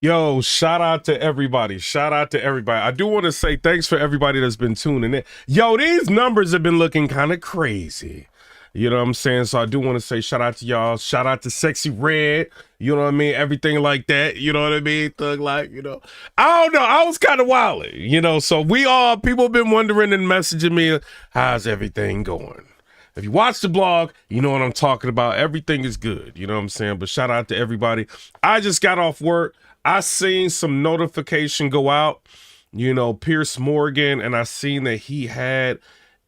Yo, shout out to everybody. Shout out to everybody. I do want to say thanks for everybody that's been tuning in. Yo, these numbers have been looking kind of crazy. You know what I'm saying? So I do want to say shout out to y'all. Shout out to Sexy Red. You know what I mean? Everything like that. You know what I mean? Thug like, you know. I don't know. I was kind of wilding, you know. So people have been wondering and messaging me, how's everything going? If you watch the blog, you know what I'm talking about. Everything is good. You know what I'm saying? But shout out to everybody. I just got off work. I seen some notification go out, you know, Piers Morgan, and I seen that he had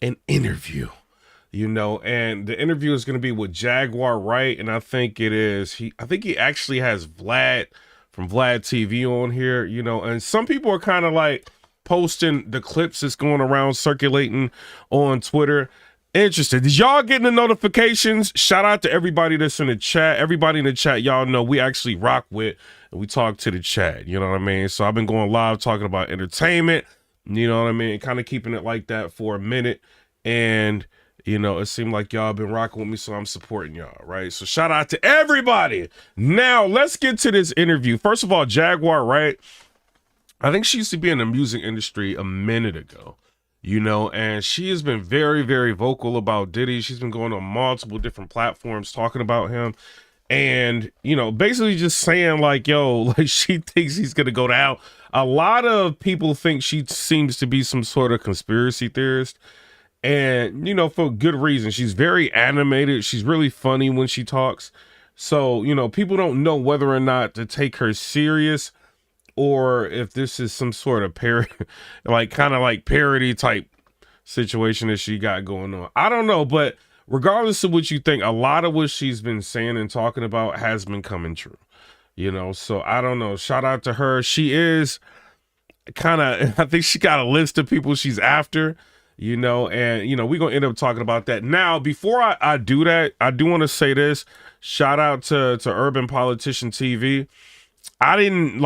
an interview, you know, and the interview is going to be with Jaguar Wright, and I think he actually has Vlad from Vlad TV on here, you know, and some people are kind of like posting the clips that's going around circulating on Twitter. Interested. Did y'all getting the notifications? Shout out to everybody that's in the chat. Everybody in the chat, y'all know we actually rock with and we talk to the chat. You know what I mean? So I've been going live talking about entertainment. You know what I mean? Kind of keeping it like that for a minute. And, you know, it seemed like y'all been rocking with me, so I'm supporting y'all, right? So shout out to everybody. Now, let's get to this interview. First of all, Jaguar Wright, I think she used to be in the music industry a minute ago. You know, and she has been very, very vocal about Diddy. She's been going on multiple different platforms talking about him and, you know, basically just saying like, yo, like she thinks he's going to go down. A lot of people think she seems to be some sort of conspiracy theorist and, you know, for good reason. She's very animated. She's really funny when she talks. So, you know, people don't know whether or not to take her serious or if this is some sort of parody type situation that she got going on. I don't know, but regardless of what you think, a lot of what she's been saying and talking about has been coming true, you know? So I don't know. Shout out to her. She is I think she got a list of people she's after, you know, and, you know, we're going to end up talking about that. Now, before I do that, I do want to say this. Shout out to Urban Politician TV. I didn't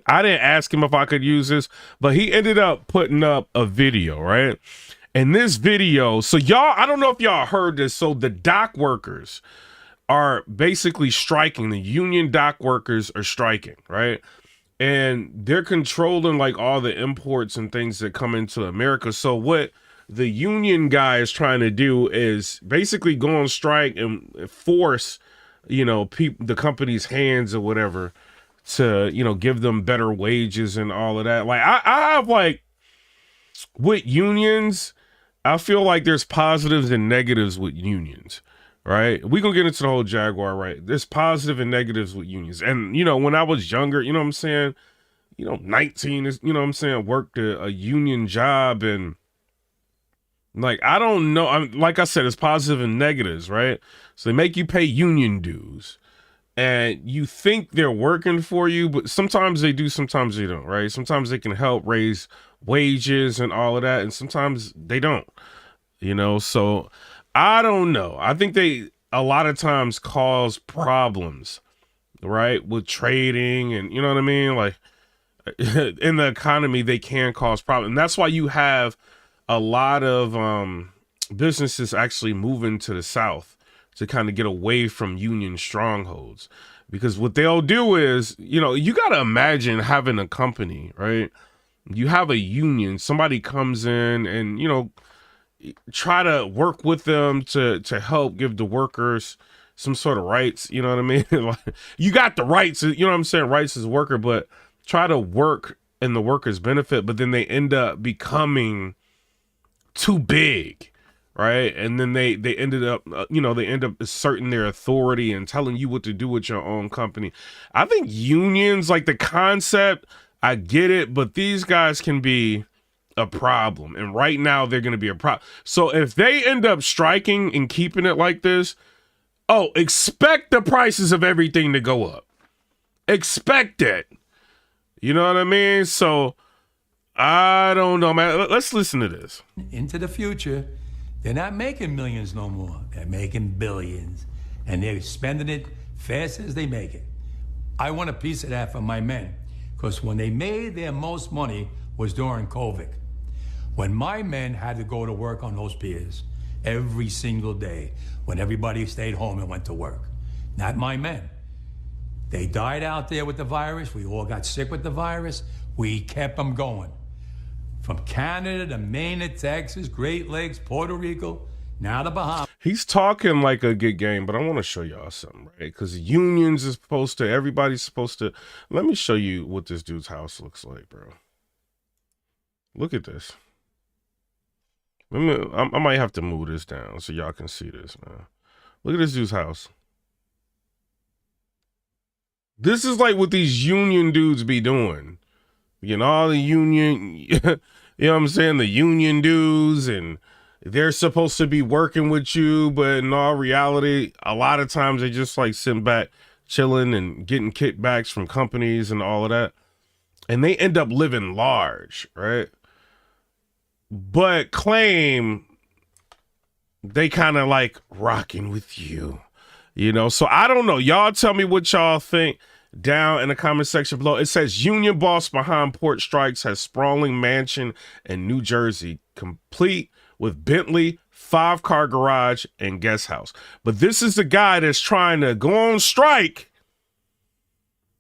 ask him if I could use this, but he ended up putting up a video, right? And this video, so y'all, I don't know if y'all heard this. So the dock workers are basically striking. The union dock workers are striking, right? And they're controlling like all the imports and things that come into America. So what the union guy is trying to do is basically go on strike and force, you know, the company's hands or whatever to, you know, give them better wages and all of that. Like I have like with unions, I feel like there's positives and negatives with unions, right? We're gonna get into the whole Jaguar, right? There's positive and negatives with unions. And, you know, when I was younger, you know what I'm saying? You know, 19 is, you know what I'm saying, worked a union job and like, I don't know. Like I said, it's positive and negatives, right? So they make you pay union dues and you think they're working for you, but sometimes they do, sometimes they don't, right? Sometimes they can help raise wages and all of that. And sometimes they don't, you know? So I don't know. I think they a lot of times cause problems, right? With trading and, you know what I mean? Like in the economy, they can cause problems. And that's why you have a lot of businesses actually moving to the South to kind of get away from union strongholds, because what they'll do is, you know, you got to imagine having a company, right? You have a union, somebody comes in and, you know, try to work with them to help give the workers some sort of rights. You know what I mean? Like, you got the rights, you know what I'm saying? Rights as a worker, but try to work in the workers' benefit, but then they end up becoming too big, right? And then they ended up, they end up asserting their authority and telling you what to do with your own company. I think unions, like the concept, I get it, but these guys can be a problem. And right now they're going to be a problem. So if they end up striking and keeping it like this, expect the prices of everything to go up. Expect it. You know what I mean? So I don't know, man. Let's listen to this. Into the future, they're not making millions no more. They're making billions. And they're spending it fast as they make it. I want a piece of that for my men. Because when they made their most money was during COVID. When my men had to go to work on those piers every single day, when everybody stayed home and went to work. Not my men. They died out there with the virus. We all got sick with the virus. We kept them going. From Canada to Maine to Texas, Great Lakes, Puerto Rico, now the Bahamas. He's talking like a good game, but I want to show y'all something, right? Because unions is supposed to, everybody's supposed to. Let me show you what this dude's house looks like, bro. Look at this. I might have to move this down so y'all can see this, man. Look at this dude's house. This is like what these union dudes be doing. You know, all the union, you know what I'm saying? The union dudes, and they're supposed to be working with you, but in all reality, a lot of times they just like sitting back, chilling and getting kickbacks from companies and all of that. And they end up living large, right? But claim they kind of like rocking with you, you know? So I don't know. Y'all tell me what y'all think down in the comment section below. It says union boss behind port strikes has sprawling mansion in New Jersey, complete with Bentley, 5-car garage, and guest house. But this is the guy that's trying to go on strike,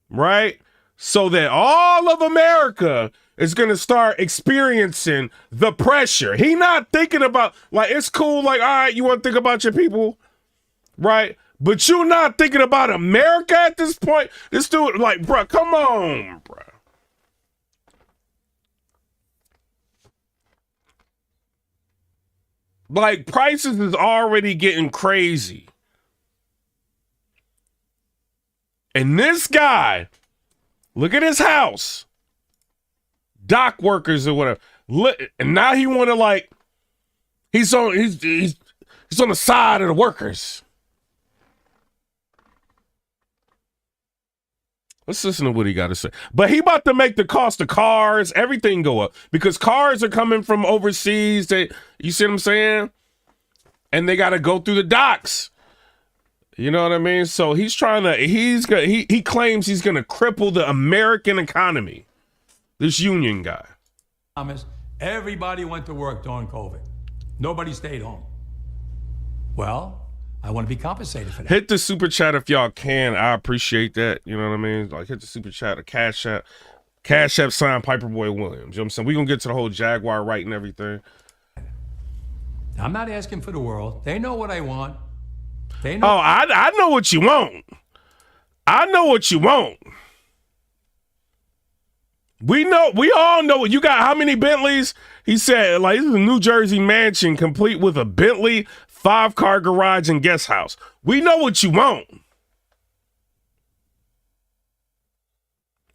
right? So that all of America is going to start experiencing the pressure. He not thinking about, like, it's cool, like, all right, you want to think about your people, right? But you not thinking about America at this point? This dude, like, bro, come on, bro. Like, prices is already getting crazy. And this guy, look at his house. Dock workers or whatever. Look, and now he want to, like, he's on the side of the workers. Let's listen to what he got to say. But he about to make the cost of cars, everything go up, because cars are coming from overseas. You see what I'm saying? And they got to go through the docks. You know what I mean? So he claims he's going to cripple the American economy. This union guy. Everybody went to work during COVID. Nobody stayed home. Well, I want to be compensated for that. Hit the super chat if y'all can. I appreciate that. You know what I mean? Like, hit the super chat or Cash App. Cash App sign Piperboy Williams. You know what I'm saying? We're going to get to the whole Jaguar Wright and everything. I'm not asking for the world. They know what I want. They know. Oh, I know what you want. I know what you want. We all know what you got. How many Bentleys? He said, like, this is a New Jersey mansion complete with a Bentley, 5-car garage, and guest house. We know what you want.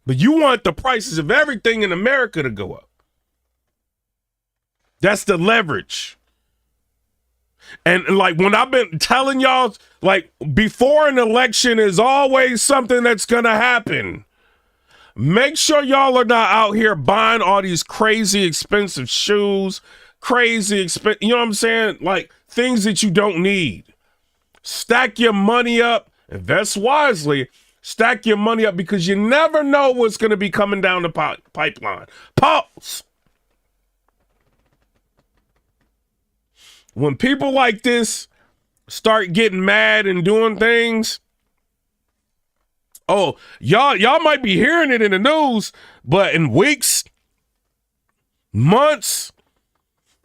But you want the prices of everything in America to go up. That's the leverage. And like when I've been telling y'all, like, before an election is always something that's going to happen. Make sure y'all are not out here buying all these crazy expensive shoes, you know what I'm saying? Like, things that you don't need. Stack your money up, invest wisely, stack your money up, because you never know what's going to be coming down the pipeline. Pause. When people like this start getting mad and doing things, oh, y'all might be hearing it in the news, but in weeks, months,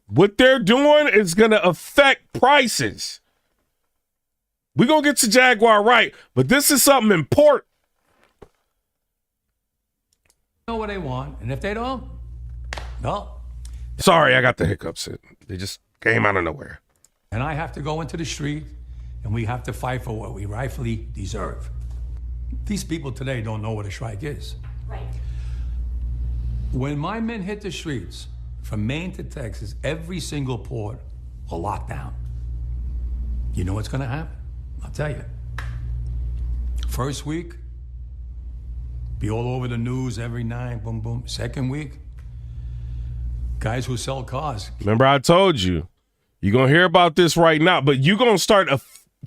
what they're doing is going to affect prices. We're going to get to Jaguar Wright, but this is something important. Know what they want, and if they don't, no. Sorry, I got the hiccups. They just came out of nowhere. And I have to go into the street, and we have to fight for what we rightfully deserve. These people today don't know what a strike is. Right. When my men hit the streets, from Maine to Texas, every single port will lock down. You know what's going to happen? I'll tell you. First week, be all over the news every night, boom, boom. Second week, guys who sell cars. Remember I told you, you're going to hear about this right now, but you're going to start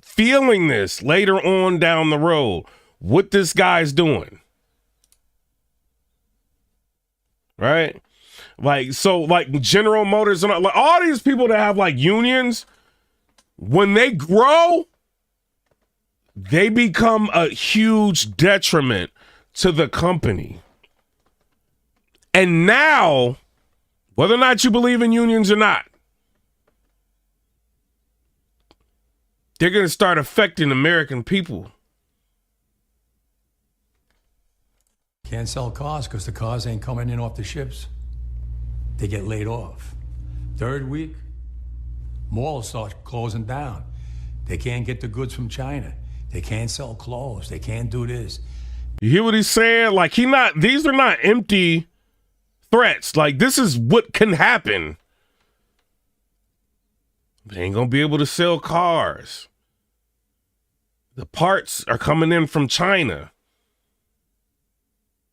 feeling this later on down the road. What this guy's doing. Right? Like, so like General Motors and like all these people that have like unions, when they grow, they become a huge detriment to the company. And now, whether or not you believe in unions or not, they're going to start affecting American people. Can't sell cars because the cars ain't coming in off the ships. They get laid off. Third week, malls start closing down. They can't get the goods from China. They can't sell clothes. They can't do this. You hear what he's saying? Like, these are not empty threats. Like, this is what can happen. They ain't gonna be able to sell cars. The parts are coming in from China.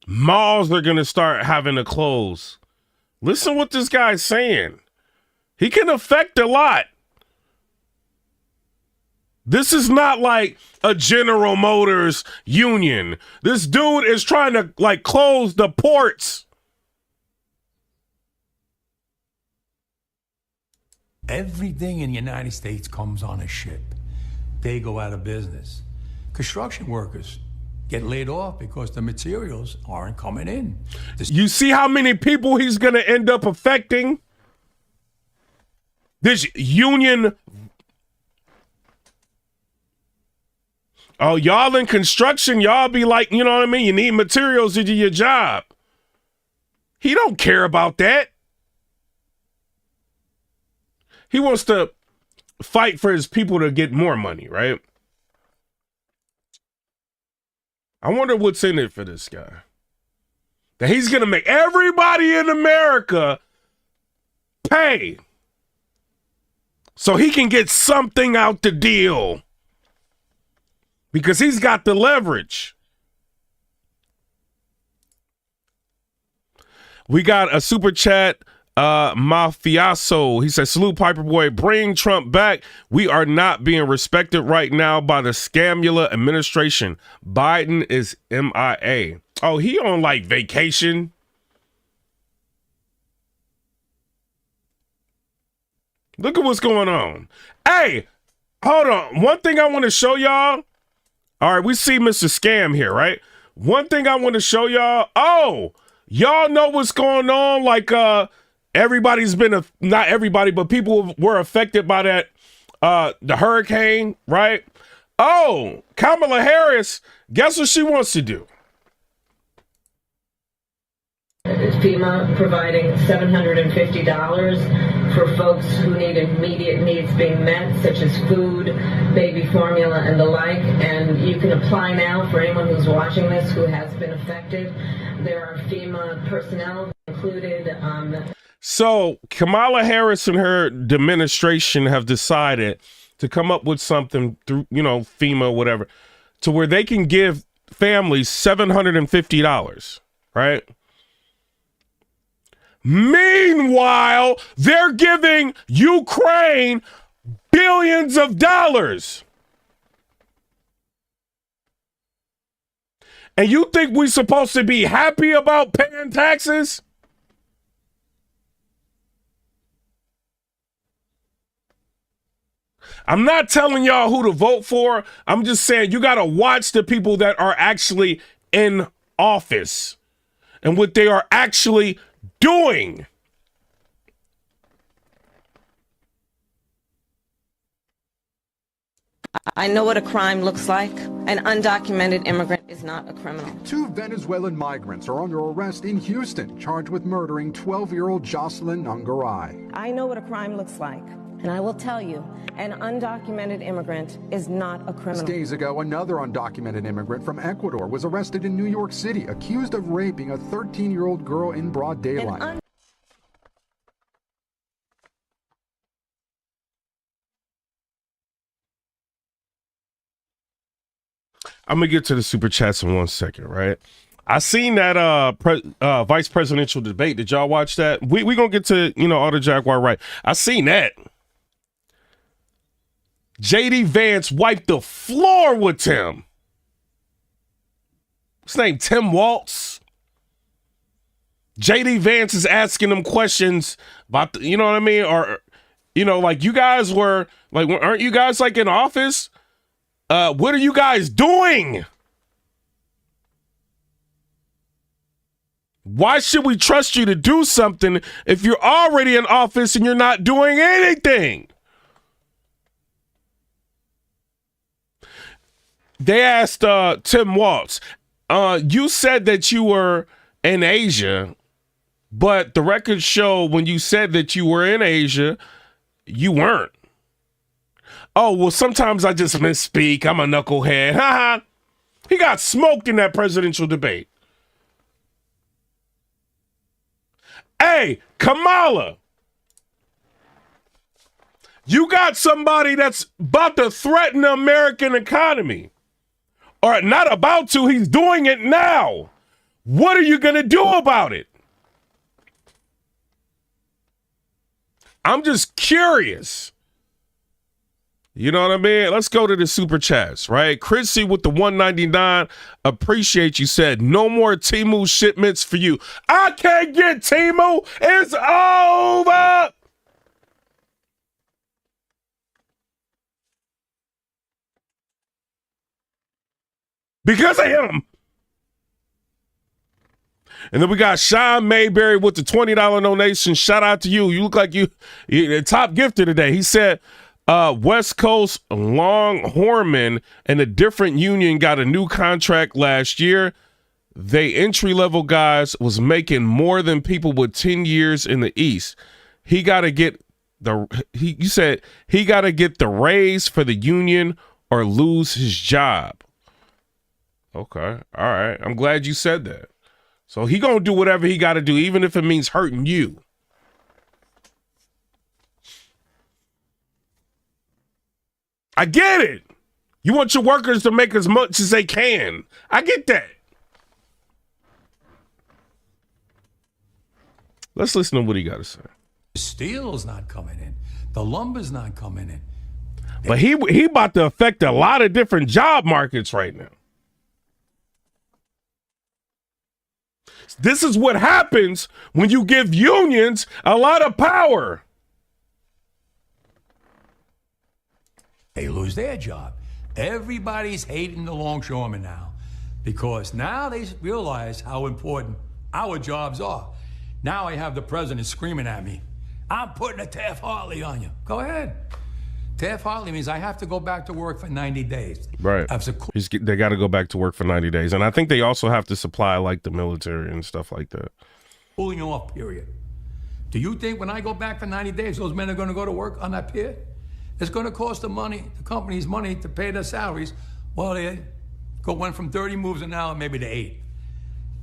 Malls are gonna start having to close. Listen what this guy's saying. He can affect a lot. This is not like a General Motors union. This dude is trying to like close the ports. Everything in the United States comes on a ship. They go out of business. Construction workers get laid off because the materials aren't coming in. You see how many people he's going to end up affecting? This union. Oh, y'all in construction, y'all be like, you know what I mean? You need materials to do your job. He don't care about that. He wants to fight for his people to get more money, right? I wonder what's in it for this guy. That he's going to make everybody in America pay so he can get something out the deal. Because he's got the leverage. We got a super chat. Mafioso, he says, salute Piper Boy, bring Trump back. We are not being respected right now by the Scamula administration. Biden is MIA. Oh, he on like vacation. Look at what's going on. Hey, hold on. One thing I want to show y'all. All right, we see Mr. Scam here, right? One thing I want to show y'all. Oh, y'all know what's going on? Like, everybody's been, not everybody, but people were affected by that, the hurricane, right? Oh, Kamala Harris, guess what she wants to do? FEMA providing $750 for folks who need immediate needs being met, such as food, baby formula, and the like. And you can apply now for anyone who's watching this who has been affected. There are FEMA personnel included. So Kamala Harris and her administration have decided to come up with something through, FEMA, whatever, to where they can give families $750, right? Meanwhile, they're giving Ukraine billions of dollars. And you think we're supposed to be happy about paying taxes? I'm not telling y'all who to vote for. I'm just saying you got to watch the people that are actually in office and what they are actually doing. I know what a crime looks like. An undocumented immigrant is not a criminal. 2 Venezuelan migrants are under arrest in Houston, charged with murdering 12-year-old Jocelyn Nungaray. I know what a crime looks like. And I will tell you, an undocumented immigrant is not a criminal. Days ago, another undocumented immigrant from Ecuador was arrested in New York City, accused of raping a 13-year-old girl in broad daylight. I'm going to get to the super chats in 1 second, right? I seen that vice presidential debate. Did y'all watch that? We going to get to, all the Jaguar Wright. I seen that. J.D. Vance wiped the floor with Tim. His name Tim Waltz. J.D. Vance is asking him questions about, you know what I mean? Or, like you guys were, like, aren't you guys like in office? What are you guys doing? Why should we trust you to do something if you're already in office and you're not doing anything? They asked Tim Walz, you said that you were in Asia, but the records show when you said that you were in Asia, you weren't. Oh, well, sometimes I just misspeak. I'm a knucklehead. Ha. He got smoked in that presidential debate. Hey, Kamala, you got somebody that's about to threaten the American economy. Or not about to, he's doing it now. What are you going to do about it? I'm just curious. You know what I mean? Let's go to the super chats, right? Chrissy with the 199, appreciate you, said, no more Temu shipments for you. I can't get Temu. It's over. Because of him. And then we got Sean Mayberry with the $20 donation. Shout out to you. You look like you the top gifter today. He said, West Coast Longhornmen and a different union got a new contract last year. They entry-level guys was making more than people with 10 years in the East. He got to get you said he got to get the raise for the union or lose his job. Okay. All right. I'm glad you said that. So he going to do whatever he got to do, even if it means hurting you. I get it. You want your workers to make as much as they can. I get that. Let's listen to what he got to say. The steel's not coming in. The lumber's not coming in. But he about to affect a lot of different job markets right now. This is what happens when you give unions a lot of power. They lose their job. Everybody's hating the longshoremen now because now they realize how important our jobs are. Now I have the president screaming at me, I'm putting a Taft-Hartley on you. Go ahead. Taft-Hartley means I have to go back to work for 90 days. Right. They got to go back to work for 90 days. And I think they also have to supply like the military and stuff like that. Cooling off period. Do you think when I go back for 90 days, those men are going to go to work on that pier? It's going to cost the companies money to pay their salaries. Well, they went from 30 moves an hour maybe to 8.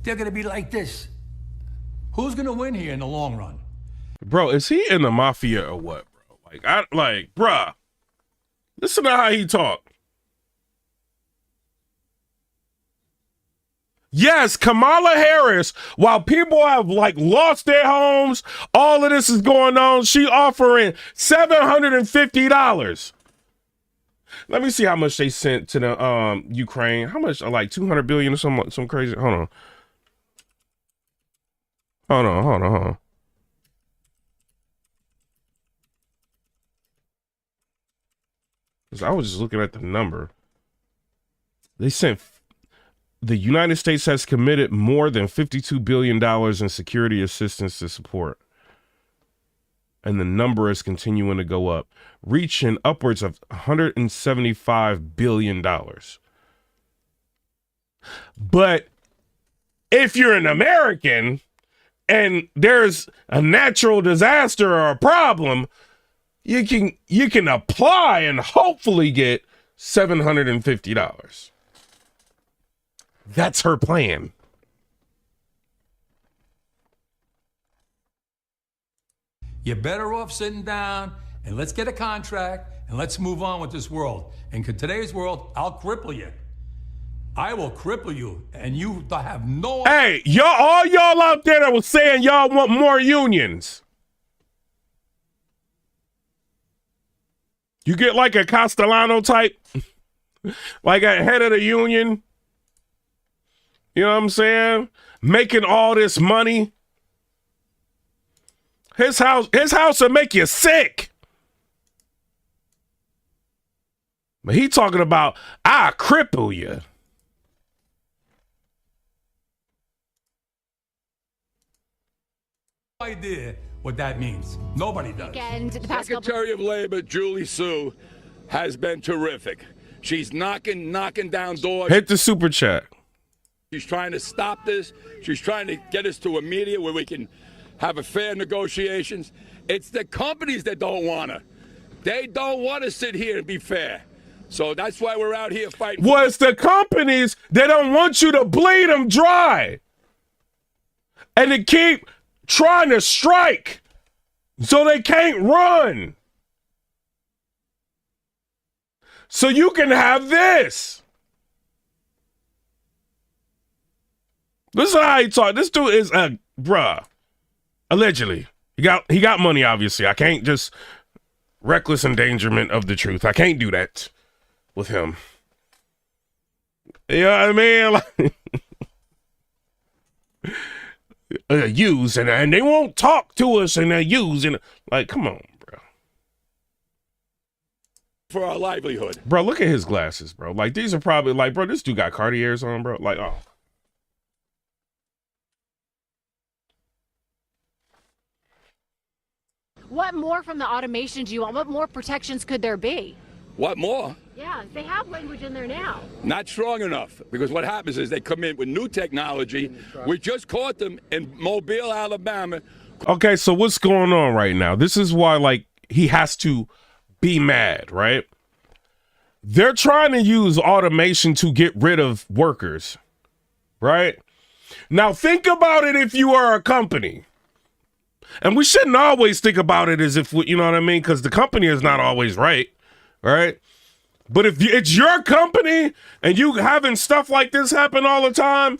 They're going to be like this. Who's going to win here in the long run? Bro, is he in the mafia or what, bro? Bruh. Listen to how he talk. Yes, Kamala Harris, while people have lost their homes, all of this is going on, she offering $750. Let me see how much they sent to the Ukraine. How much? Like 200 billion or some crazy. Hold on. I was just looking at the number. They sent, the United States has committed more than $52 billion in security assistance to support. And the number is continuing to go up, reaching upwards of $175 billion. But if you're an American and there's a natural disaster or a problem, you can apply and hopefully get $750. That's her plan. You're better off sitting down and let's get a contract and let's move on with this world. And in today's world, I'll cripple you. I will cripple you, and you have no. Hey, all y'all out there that was saying y'all want more unions. You get like a Castellano type, like a head of the union. You know what I'm saying? Making all this money. His house will make you sick. But he talking about, I cripple you. Idea what that means. Nobody does. And the past Secretary of Labor Julie Sue has been terrific. She's knocking down doors. Hit the super chat. She's trying to stop this. She's trying to get us to a media where we can have a fair negotiations. It's the companies that don't want to. They don't want to sit here and be fair. So that's why we're out here fighting. Well, it's the companies that don't want you to bleed them dry. And they keep trying to strike so they can't run. So you can have this. This is how he talk. This dude is a bruh. Allegedly. He got money, obviously. I can't just reckless endangerment of the truth. I can't do that with him. You know what I mean? Like, use and they won't talk to us and they use and like, come on, bro. For our livelihood. Bro, look at his glasses, bro. Like, these are probably like, bro, this dude got Cartiers on, bro. Like, oh. What more from the automation do you want? What more protections could there be? What more? Yeah, they have language in there now. Not strong enough, because what happens is they come in with new technology. We just caught them in Mobile, Alabama. Okay, so what's going on right now? This is why, like, he has to be mad, right? They're trying to use automation to get rid of workers, right? Now, think about it if you are a company. And we shouldn't always think about it as if, you know what I mean? Because the company is not always right, right? But if it's your company and you having stuff like this happen all the time,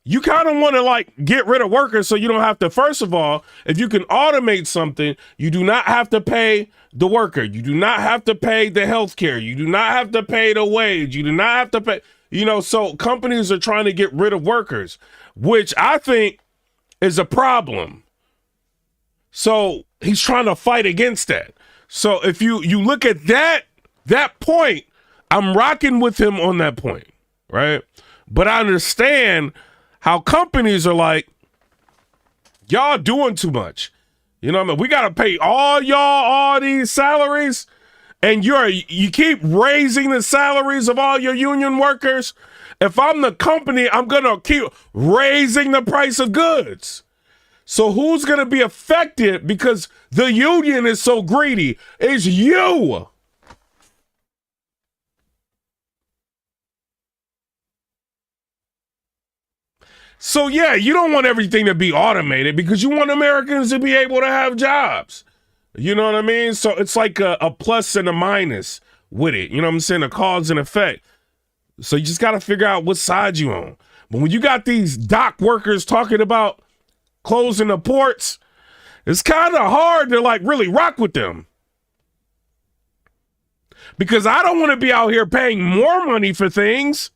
you kind of want to like get rid of workers so you don't have to. First of all, if you can automate something, you do not have to pay the worker. You do not have to pay the health care. You do not have to pay the wage. You do not have to pay, you know, so companies are trying to get rid of workers, which I think is a problem. So he's trying to fight against that. So if you look at that point, I'm rocking with him on that point, right? But I understand how companies are like, y'all doing too much. You know what I mean? We got to pay all y'all all these salaries, and you keep raising the salaries of all your union workers. If I'm the company, I'm going to keep raising the price of goods. So who's going to be affected because the union is so greedy? It's you. So, yeah, you don't want everything to be automated because you want Americans to be able to have jobs. You know what I mean? So it's like a plus and a minus with it. You know what I'm saying? A cause and effect. So you just got to figure out what side you on. But when you got these dock workers talking about closing the ports, it's kind of hard to like really rock with them. Because I don't want to be out here paying more money for things.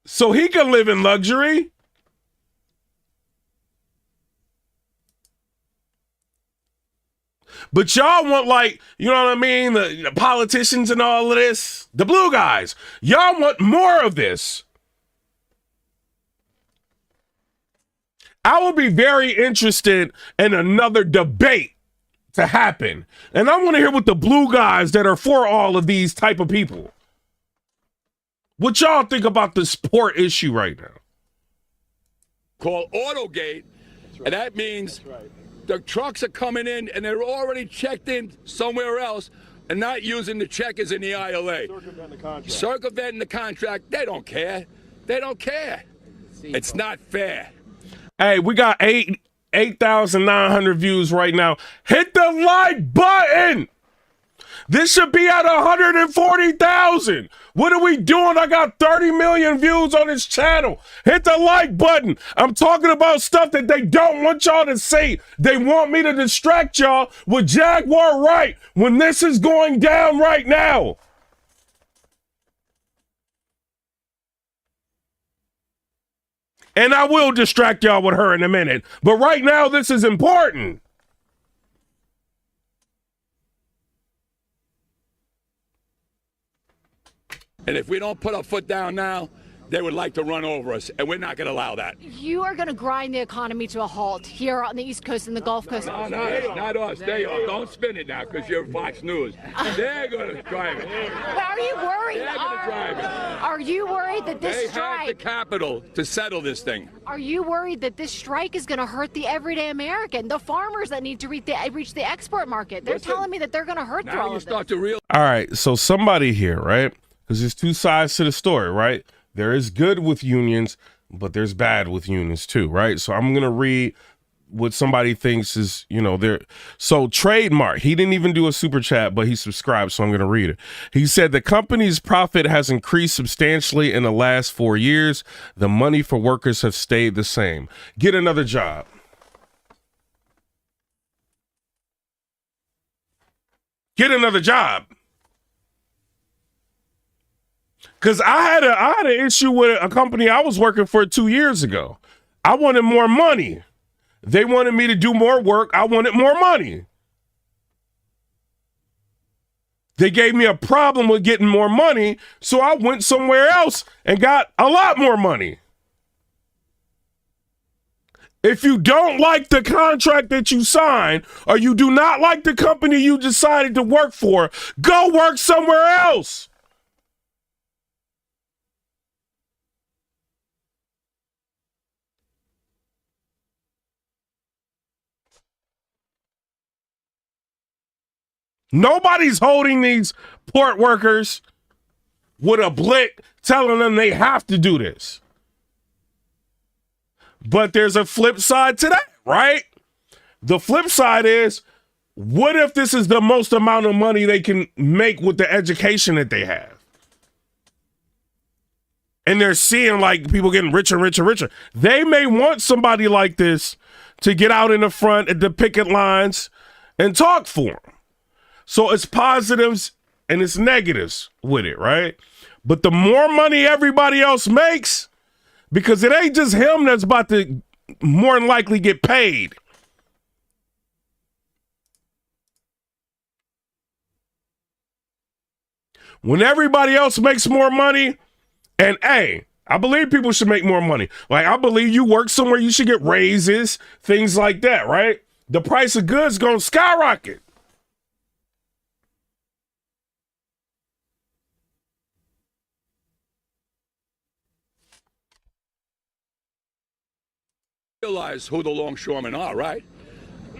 So he can live in luxury. But y'all want, like, you know what I mean? The politicians and all of this, the blue guys, y'all want more of this. I will be very interested in another debate to happen. And I want to hear what the blue guys that are for all of these type of people. What y'all think about this port issue right now? Called Autogate, and that means the trucks are coming in and they're already checked in somewhere else and not using the checkers in the ILA. Circumventing the contract. They don't care. They don't care. It's not fair. Hey, we got 8,900 views right now. Hit the like button. This should be at 140,000. What are we doing? I got 30 million views on this channel. Hit the like button. I'm talking about stuff that they don't want y'all to see. They want me to distract y'all with Jaguar Wright when this is going down right now. And I will distract y'all with her in a minute. But right now, this is important. And if we don't put our foot down now, they would like to run over us, and we're not going to allow that. You are going to grind the economy to a halt here on the East Coast and the Gulf Coast. No, not us. They are. Don't spin it now because you're Fox News. They're going to drive it. Are you worried? They're going to drive it. Are you worried that this They strike? have the capital to settle this thing. Are you worried that this strike is going to hurt the everyday American, the farmers that need to reach the export market? They're Listen, telling me that they're going to hurt through Now all you of start this. to realize. All right, so somebody here, right? Because there's two sides to the story, right? There is good with unions, but there's bad with unions too, right? So I'm going to read what somebody thinks is, there. So Trademark, he didn't even do a super chat, but he subscribed, so I'm going to read it. He said the company's profit has increased substantially in the last 4 years. The money for workers have stayed the same. Get another job. Get another job. Because I had an issue with a company I was working for 2 years ago. I wanted more money. They wanted me to do more work. I wanted more money. They gave me a problem with getting more money, so I went somewhere else and got a lot more money. If you don't like the contract that you signed, or you do not like the company you decided to work for, go work somewhere else. Nobody's holding these port workers with a blick telling them they have to do this. But there's a flip side to that, right? The flip side is, what if this is the most amount of money they can make with the education that they have? And they're seeing like people getting richer and richer and richer. They may want somebody like this to get out in the front at the picket lines and talk for them. So it's positives and it's negatives with it, right? But the more money everybody else makes, because it ain't just him that's about to more than likely get paid. When everybody else makes more money, and hey, I believe people should make more money. Like, I believe you work somewhere, you should get raises, things like that, right? The price of goods gonna skyrocket. Realize who the longshoremen are, right?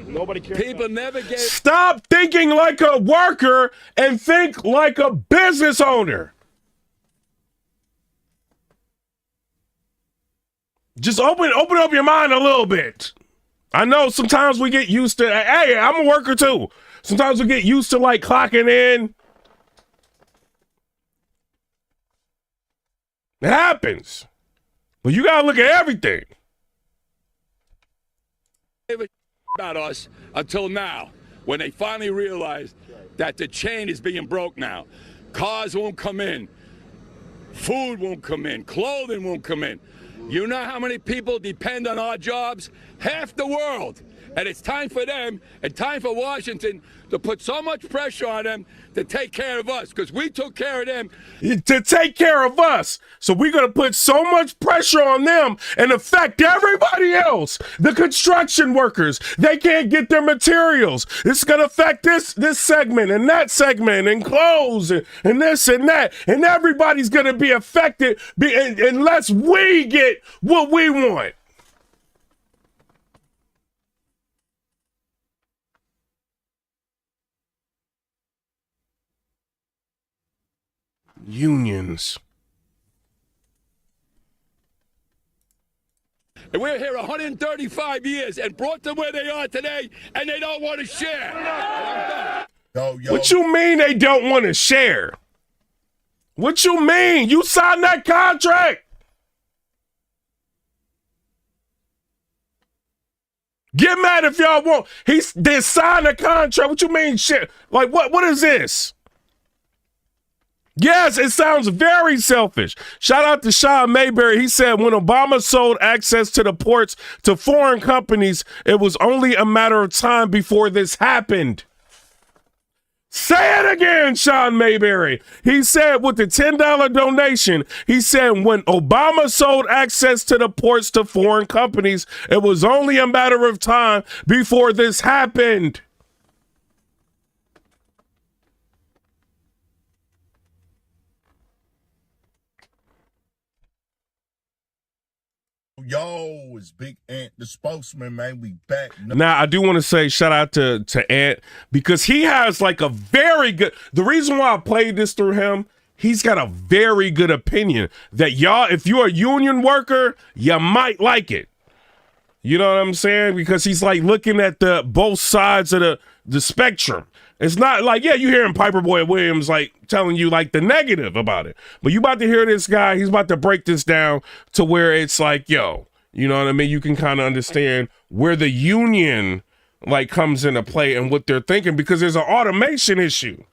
Nobody cares. People never get. Stop thinking like a worker and think like a business owner. Just open up your mind a little bit. I know sometimes we get used to, hey, I'm a worker too. Sometimes we get used to like clocking in. It happens. But you gotta look at everything. About us until now, when they finally realized that the chain is being broke now. Cars won't come in, food won't come in, clothing won't come in. You know how many people depend on our jobs? Half the world. And it's time for them and time for Washington to put so much pressure on them to take care of us, because we took care of them. To take care of us. So we're going to put so much pressure on them and affect everybody else. The construction workers, they can't get their materials. It's going to affect this segment and that segment and clothes and this and that. And everybody's going to be affected unless we get what we want. Unions. And we're here 135 years and brought them where they are today, and they don't want to share. What you mean they don't want to share? What you mean? You signed that contract. Get mad if y'all want. They signed a contract. What you mean share? Like what is this? Yes, it sounds very selfish. Shout out to Sean Mayberry. He said when Obama sold access to the ports to foreign companies, it was only a matter of time before this happened. Say it again, Sean Mayberry. He said with the $10 donation, he said when Obama sold access to the ports to foreign companies, it was only a matter of time before this happened. Yo, it's Big Ant, the spokesman, man. We back. Now, I do want to say shout out to Ant because he has like a very good, the reason why I played this through him, he's got a very good opinion that y'all, if you're a union worker, you might like it. You know what I'm saying? Because he's like looking at the both sides of the spectrum. It's not like, yeah, you hearing Piper Boy Williams like telling you like the negative about it. But you about to hear this guy, he's about to break this down to where it's like, yo, you know what I mean? You can kind of understand where the union like comes into play and what they're thinking because there's an automation issue.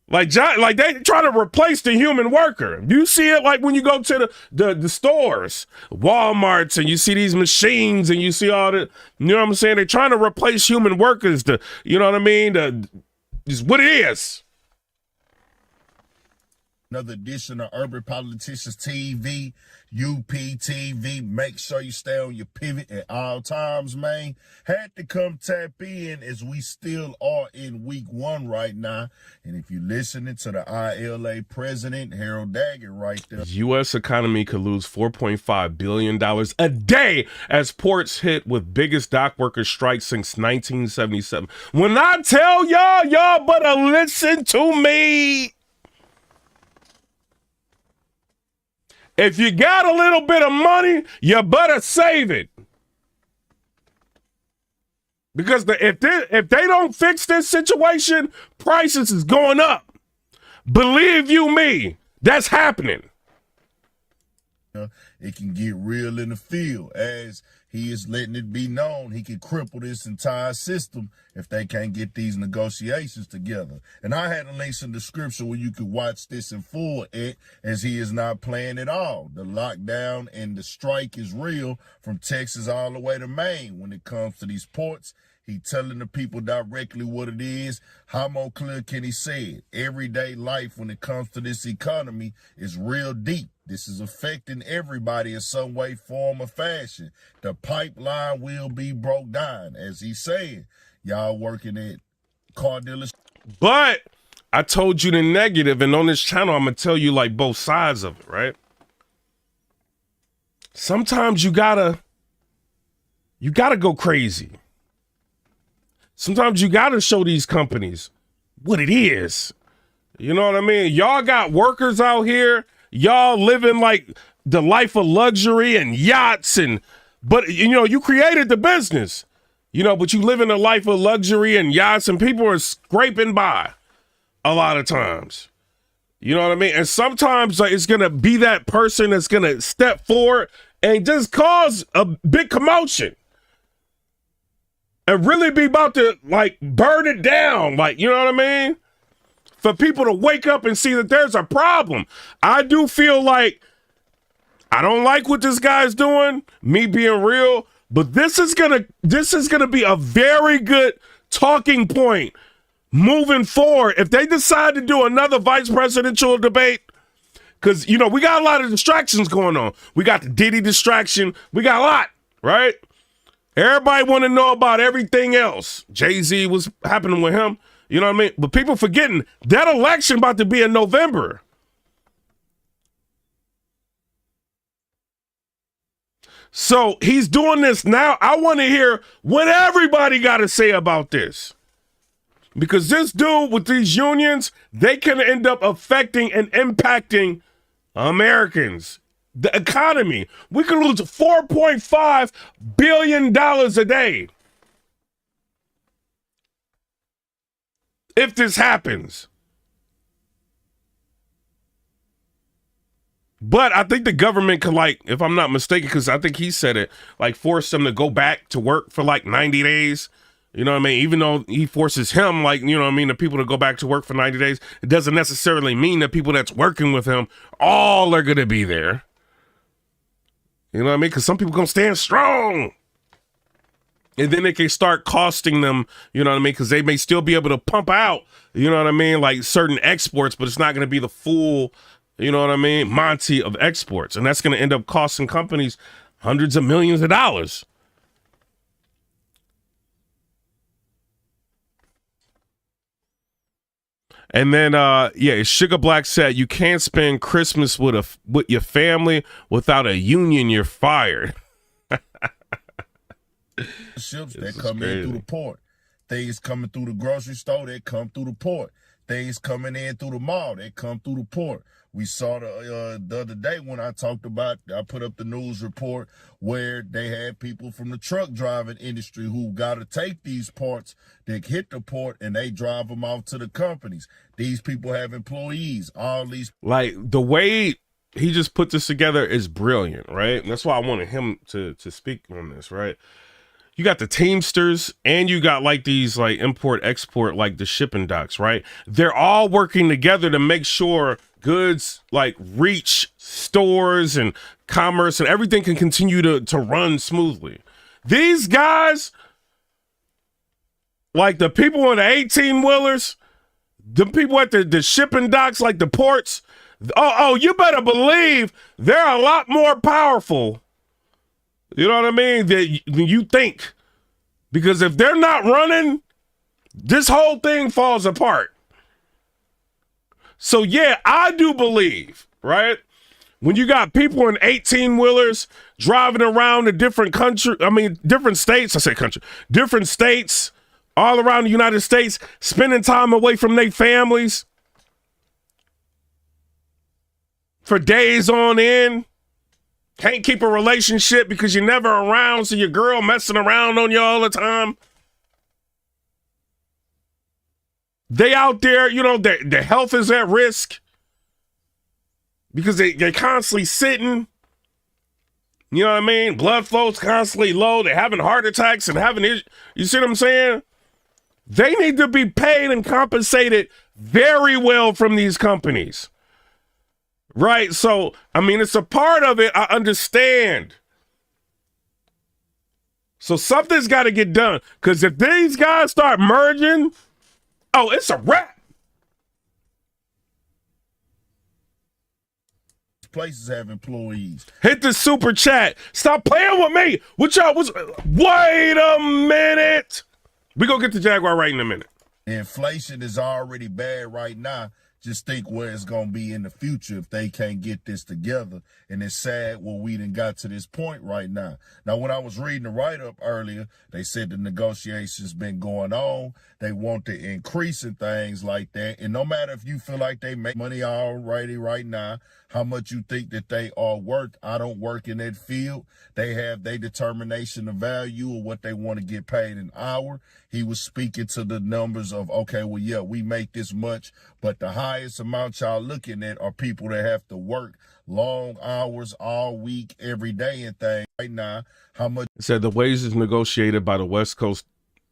Like they try to replace the human worker. You see it like when you go to the stores, Walmarts, and you see these machines and you see all the, you know what I'm saying? They're trying to replace human workers. You know what I mean? Is what it is. Another edition of Urban Politicians TV, UPTV. Make sure you stay on your pivot at all times, man. Had to come tap in as we still are in week 1 right now. And if you're listening to the ILA president, Harold Daggett right there. U.S. economy could lose $4.5 billion a day as ports hit with biggest dock worker strike since 1977. When I tell y'all better listen to me. If you got a little bit of money, you better save it. Because if they don't fix this situation, prices is going up. Believe you me, that's happening. It can get real in the field as he is letting it be known he can cripple this entire system if they can't get these negotiations together. And I had a link in the description where you could watch this in full, as he is not playing at all. The lockdown and the strike is real from Texas all the way to Maine when it comes to these ports. He telling the people directly what it is. How more clear can he say it? Everyday life when it comes to this economy is real deep. This is affecting everybody in some way, form, or fashion. The pipeline will be broke down, as he said. Y'all working at car dealers. But I told you the negative, and on this channel, I'm going to tell you like both sides of it, right? Sometimes you gotta go crazy. Sometimes you gotta show these companies what it is. You know what I mean? Y'all got workers out here. Y'all living like the life of luxury and yachts but you know, you created the business, you know, but you live in a life of luxury and yachts and people are scraping by a lot of times. You know what I mean? And sometimes like, it's going to be that person that's going to step forward and just cause a big commotion and really be about to like burn it down. Like, you know what I mean? For people to wake up and see that there's a problem. I do feel like I don't like what this guy's doing, me being real, but this is gonna be a very good talking point moving forward. If they decide to do another vice presidential debate, because you know we got a lot of distractions going on. We got the Diddy distraction, we got a lot, right? Everybody want to know about everything else. Jay-Z was happening with him. You know what I mean? But people forgetting that election about to be in November. So he's doing this now. I want to hear what everybody got to say about this. Because this dude with these unions, they can end up affecting and impacting Americans, the economy. We could lose $4.5 billion a day if this happens. But I think the government could, like, if I'm not mistaken, because I think he said it, like force them to go back to work for like 90 days. You know what I mean? Even though he forces him, like, you know what I mean, the people to go back to work for 90 days, it doesn't necessarily mean that people that's working with him, all are going to be there. You know what I mean? Because some people going to stand strong. And then it can start costing them, you know what I mean? Because they may still be able to pump out, you know what I mean, like certain exports, but it's not going to be the full, you know what I mean, Monty of exports. And that's going to end up costing companies hundreds of millions of dollars. And then, Sugar Black said, you can't spend Christmas with your family without a union. You're fired. Ships that come in through the port. Things coming through the grocery store, they come through the port. Things coming in through the mall, they come through the port. We saw the other day when I put up the news report where they had people from the truck driving industry who got to take these parts that hit the port and they drive them off to the companies. These people have employees, all these. Like the way he just put this together is brilliant, right? And that's why I wanted him to speak on this, right? You got the Teamsters and you got like these like import export, like the shipping docks, right? They're all working together to make sure goods like reach stores and commerce and everything can continue to run smoothly. These guys, like the people on the 18-wheelers, the people at the shipping docks, like the ports, you better believe they're a lot more powerful. You know what I mean? Than you think. Because if they're not running, this whole thing falls apart. So yeah, I do believe, right? When you got people in 18-wheelers driving around to different states, all around the United States, spending time away from their families for days on end. Can't keep a relationship because you're never around, so your girl messing around on you all the time. They out there, you know, their health is at risk because they're constantly sitting. You know what I mean? Blood flow's constantly low. They're having heart attacks and having issues. You see what I'm saying? They need to be paid and compensated very well from these companies. Right, so, I mean, it's a part of it, I understand. So something's got to get done, because if these guys start merging, it's a wrap. Places have employees. Hit the super chat. Stop playing with me. Wait a minute. We're going to get to Jaguar Wright in a minute. Inflation is already bad right now. Just think where it's going to be in the future if they can't get this together. And it's sad we done got to this point right now. Now, when I was reading the write-up earlier, they said the negotiations been going on. They want to increase in things like that. And no matter if you feel like they make money already right now, how much you think that they are worth, I don't work in that field. They have their determination of value of what they want to get paid an hour. He was speaking to the numbers of, we make this much, but the highest amount y'all looking at are people that have to work long hours all week, every day and things. Right now, how much? It said the wages negotiated by the West Coast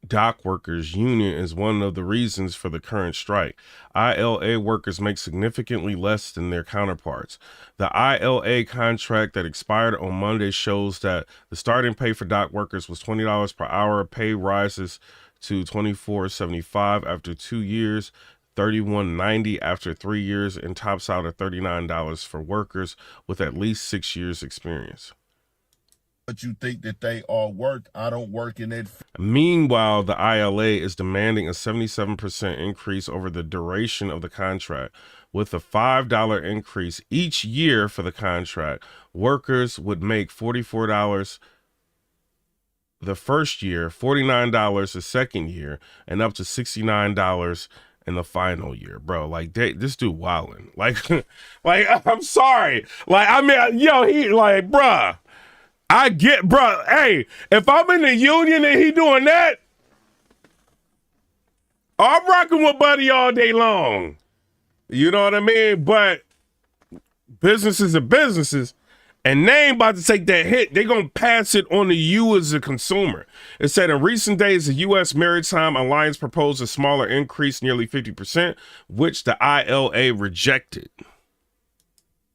Dock Workers Union is one of the reasons for the current strike. ILA workers make significantly less than their counterparts. The ILA contract that expired on Monday shows that the starting pay for dock workers was $20 per hour. Pay rises to $24.75 after 2 years, $31.90 after 3 years, and tops out at $39 for workers with at least 6 years experience. What you think that they are worth, I don't work in it. Meanwhile, the ILA is demanding a 77% increase over the duration of the contract. With a $5 increase each year for the contract, workers would make $44 the first year, $49 the second year, and up to $69 in the final year, bro. Like, this dude wildin'. Like, I'm sorry. Like, I mean, he like, bruh. I get, bro. Hey, if I'm in the union and he doing that, I'm rocking with Buddy all day long. You know what I mean? But businesses are businesses, and they ain't about to take that hit. They gonna pass it on to you as a consumer. It said in recent days, the U.S. Maritime Alliance proposed a smaller increase, nearly 50%, which the ILA rejected.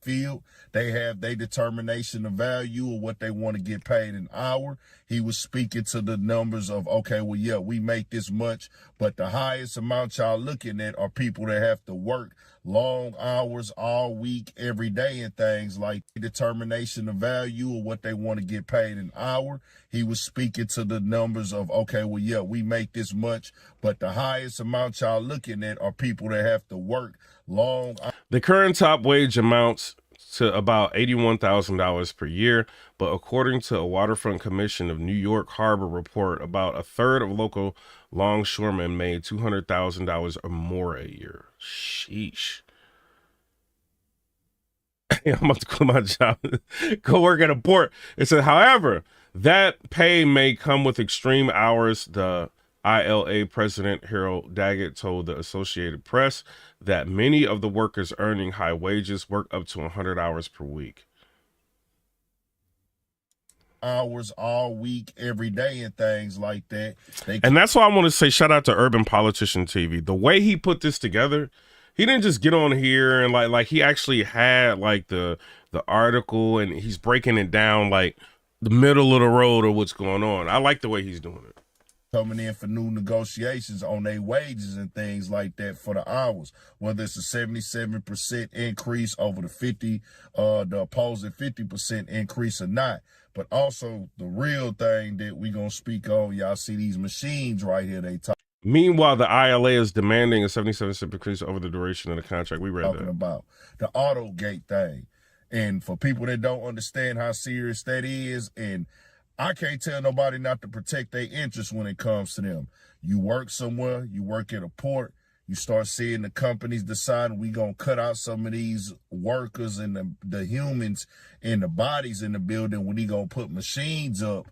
field. They have their determination of value of what they want to get paid an hour. He was speaking to the numbers of, okay, well, yeah, we make this much, but the highest amount y'all looking at are people that have to work long hours all week, every day, and things like determination of value of what they want to get paid an hour. He was speaking to the numbers of, okay, well, yeah, we make this much, but the highest amount y'all looking at are people that have to work long. The current top wage amounts to about $81,000 per year, but according to a Waterfront Commission of New York Harbor report, about a third of local longshoremen made $200,000 or more a year. Sheesh. I'm about to quit my job, go work at a port. It said, however, that pay may come with extreme hours. The ILA president, Harold Daggett, told the Associated Press that many of the workers earning high wages work up to 100 hours per week. Hours all week, every day, and things like that. And that's why I want to say shout out to Urban Politician TV. The way he put this together, he didn't just get on here and like he actually had like the article, and he's breaking it down like the middle of the road of what's going on. I like the way he's doing it. Coming in for new negotiations on their wages and things like that for the hours, whether it's a 77% increase over the opposing 50% increase or not. But also the real thing that we gonna speak on, y'all see these machines right here, they talk. Meanwhile, the ILA is demanding a 77% increase over the duration of the contract. We read talking that. About the AutoGate thing. And for people that don't understand how serious that is, and I can't tell nobody not to protect their interests when it comes to them. You work somewhere, you work at a port, you start seeing the companies deciding we gonna cut out some of these workers and the humans and the bodies in the building when he gonna put machines up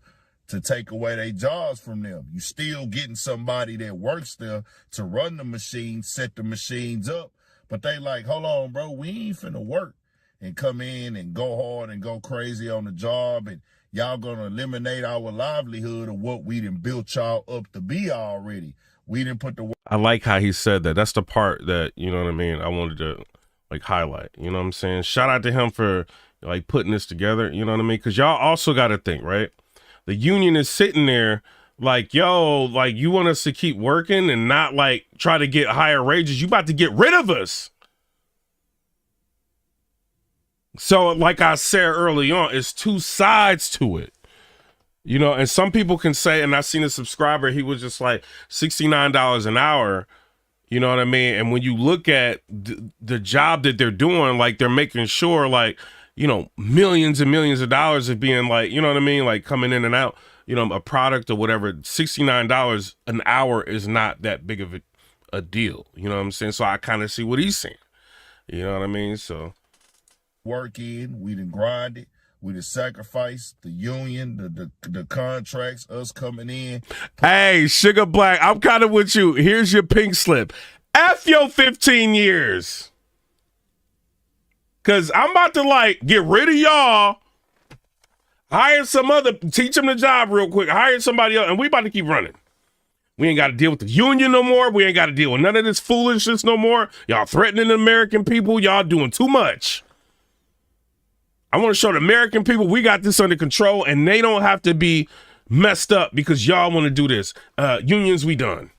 to take away their jobs from them. You still getting somebody that works there to run the machines, set the machines up, but they like, hold on, bro, we ain't finna work and come in and go hard and go crazy on the job, and y'all gonna eliminate our livelihood of what we done built y'all up to be already. We didn't put the. I like how he said that. That's the part that, you know what I mean, I wanted to like highlight. You know what I'm saying? Shout out to him for like putting this together. You know what I mean? Because y'all also got to think, right? The union is sitting there like, yo, like you want us to keep working and not like try to get higher wages. You about to get rid of us. So like I said early on, it's two sides to it, you know, and some people can say, and I seen a subscriber, he was just like $69 an hour, you know what I mean? And when you look at the job that they're doing, like they're making sure like, you know, millions and millions of dollars of being like, you know what I mean? Like coming in and out, you know, a product or whatever. $69 an hour is not that big of a deal. You know what I'm saying? So I kind of see what he's saying, you know what I mean? So. Work in, we done grinded, we done sacrificed the union, the contracts, us coming in. Hey, Sugar Black, I'm kind of with you. Here's your pink slip. F your 15 years. Because I'm about to like get rid of y'all, hire some other, teach them the job real quick, hire somebody else, and we about to keep running. We ain't got to deal with the union no more. We ain't got to deal with none of this foolishness no more. Y'all threatening the American people. Y'all doing too much. I want to show the American people we got this under control, and they don't have to be messed up because y'all want to do this. Unions, we done.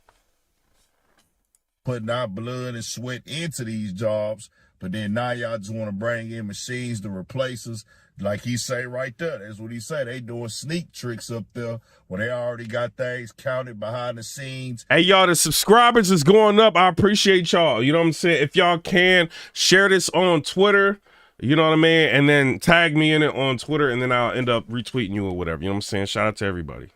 Putting our blood and sweat into these jobs, but then now y'all just want to bring in machines to replace us. Like he say right there, that's what he say. They doing sneak tricks up there where they already got things counted behind the scenes. Hey, y'all, the subscribers is going up. I appreciate y'all. You know what I'm saying? If y'all can, share this on Twitter. You know what I mean? And then tag me in it on Twitter, and then I'll end up retweeting you or whatever. You know what I'm saying? Shout out to everybody.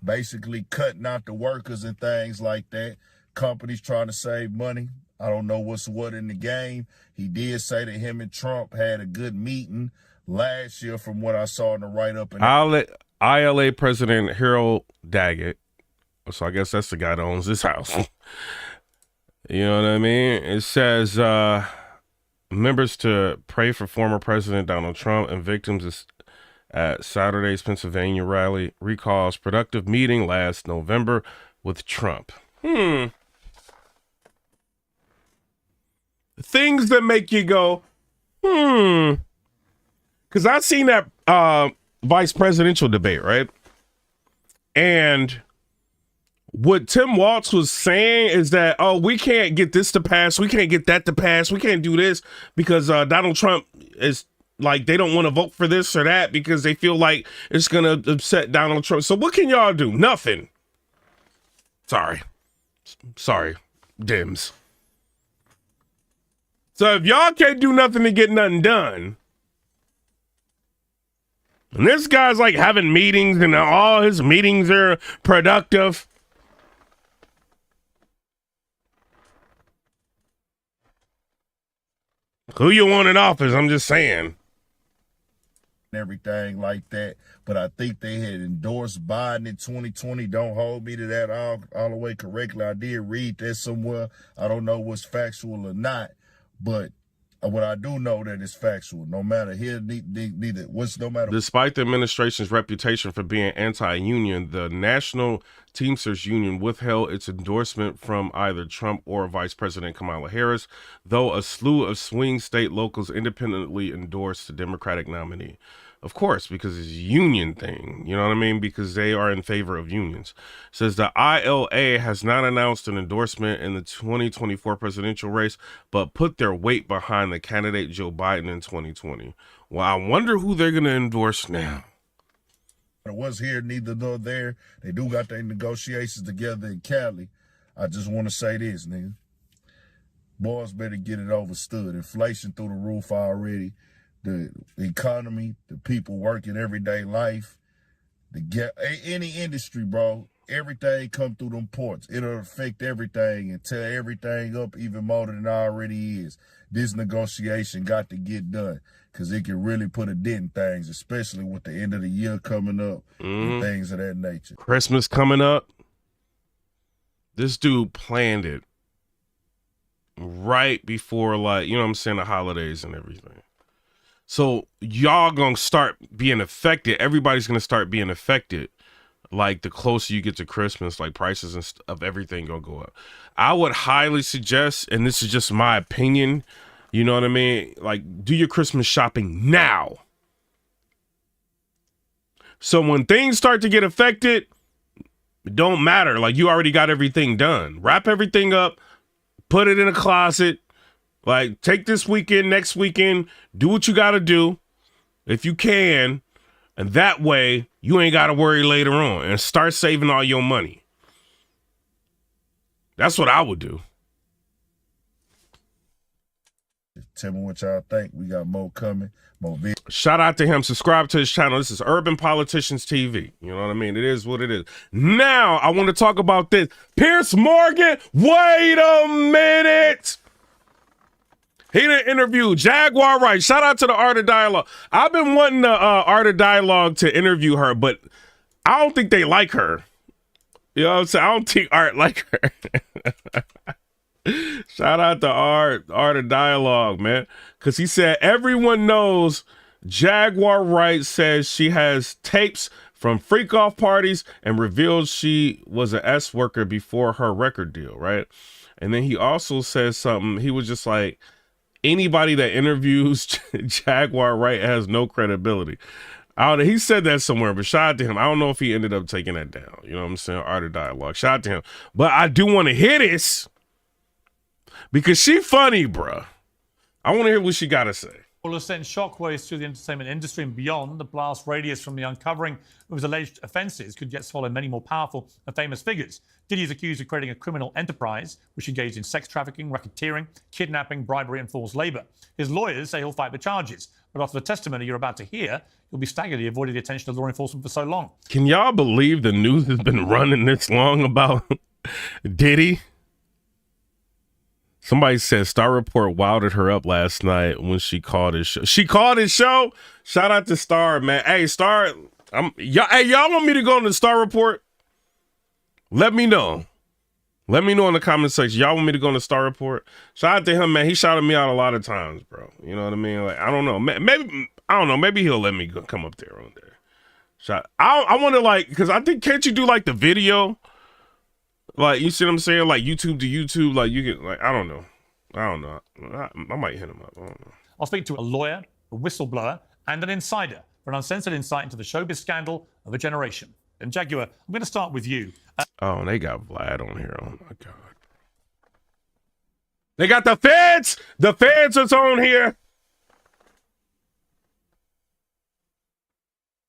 Basically cutting out the workers and things like that. Companies trying to save money. I don't know what's what in the game. He did say that him and Trump had a good meeting last year from what I saw in the write-up. ILA President Harold Daggett. So I guess that's the guy that owns this house. You know what I mean? It says... members to pray for former President Donald Trump and victims at Saturday's Pennsylvania rally recalls productive meeting last November with Trump. Things that make you go, Because I seen that vice presidential debate, right? And what Tim Walz was saying is that, oh, we can't get this to pass. We can't get that to pass. We can't do this because Donald Trump is like, they don't want to vote for this or that because they feel like it's going to upset Donald Trump. So what can y'all do? Nothing. Sorry, Dems. So if y'all can't do nothing to get nothing done, and this guy's like having meetings and all his meetings are productive, who you want in office? I'm just saying. Everything like that, but I think they had endorsed Biden in 2020. Don't hold me to that all the way correctly. I did read that somewhere. I don't know what's factual or not, but what I do know that it's factual. No matter here, no matter. Despite the administration's reputation for being anti-union, the National Teamsters Union withheld its endorsement from either Trump or Vice President Kamala Harris, though a slew of swing state locals independently endorsed the Democratic nominee. Of course, because it's a union thing, you know what I mean? Because they are in favor of unions. It says the ILA has not announced an endorsement in the 2024 presidential race, but put their weight behind the candidate Joe Biden in 2020. Well, I wonder who they're going to endorse now. It was here, neither nor there. They do got their negotiations together in Cali. I just want to say this, nigga. Boys better get it overstood. Inflation through the roof already. The economy, the people working everyday life, any industry, bro, everything come through them ports. It'll affect everything and tear everything up even more than it already is. This negotiation got to get done because it can really put a dent in things, especially with the end of the year coming up and things of that nature. Christmas coming up. This dude planned it right before, like, you know what I'm saying, the holidays and everything. So y'all gonna start being affected. Everybody's gonna start being affected. Like the closer you get to Christmas, like prices and of everything gonna go up. I would highly suggest, and this is just my opinion, you know what I mean? Like, do your Christmas shopping now. So when things start to get affected, it don't matter. Like, you already got everything done. Wrap everything up, put it in a closet. Like, take this weekend, next weekend, do what you got to do if you can. And that way, you ain't got to worry later on and start saving all your money. That's what I would do. Tell me what y'all think. We got more coming, more videos. Shout out to him. Subscribe to his channel. This is Urban Politicians TV. You know what I mean? It is what it is. Now, I want to talk about this. Piers Morgan, wait a minute. He done interviewed Jaguar Wright. Shout out to the Art of Dialogue. I've been wanting the Art of Dialogue to interview her, but I don't think they like her. You know what I'm saying? I don't think Art like her. Shout out to Art of Dialogue, man. Because he said everyone knows Jaguar Wright says she has tapes from freak-off parties and revealed she was an S worker before her record deal, right? And then he also says something. He was just like, anybody that interviews Jaguar Wright has no credibility. He said that somewhere, but shout out to him. I don't know if he ended up taking that down. You know what I'm saying? Art of Dialogue. Shout out to him. But I do want to hear this because she funny, bruh. I want to hear what she got to say. Will have sent shockwaves through the entertainment industry and beyond. The blast radius from the uncovering of his alleged offences could yet swallow many more powerful and famous figures. Diddy is accused of creating a criminal enterprise which engaged in sex trafficking, racketeering, kidnapping, bribery and forced labour. His lawyers say he'll fight the charges, but after the testimony you're about to hear, you'll be staggered he avoided the attention of law enforcement for so long. Can y'all believe the news has been running this long about Diddy? Somebody said Star Report wilded her up last night when she called his show. She called his show? Shout out to Star, man. Hey, Star, y'all want me to go on the Star Report? Let me know. Let me know in the comment section. Y'all want me to go on the Star Report? Shout out to him, man. He shouted me out a lot of times, bro. You know what I mean? Like, I don't know. Maybe I don't know. Maybe he'll let me come up there on there. I want to, like, because I think, can't you do like the video? Like, you see what I'm saying? Like YouTube to YouTube, like you get, like, I don't know. I might hit him up. I don't know. I'll speak to a lawyer, a whistleblower, and an insider for an uncensored insight into the showbiz scandal of a generation. And Jaguar, I'm going to start with you. Oh, they got Vlad on here. Oh my God. They got the feds. The feds is on here.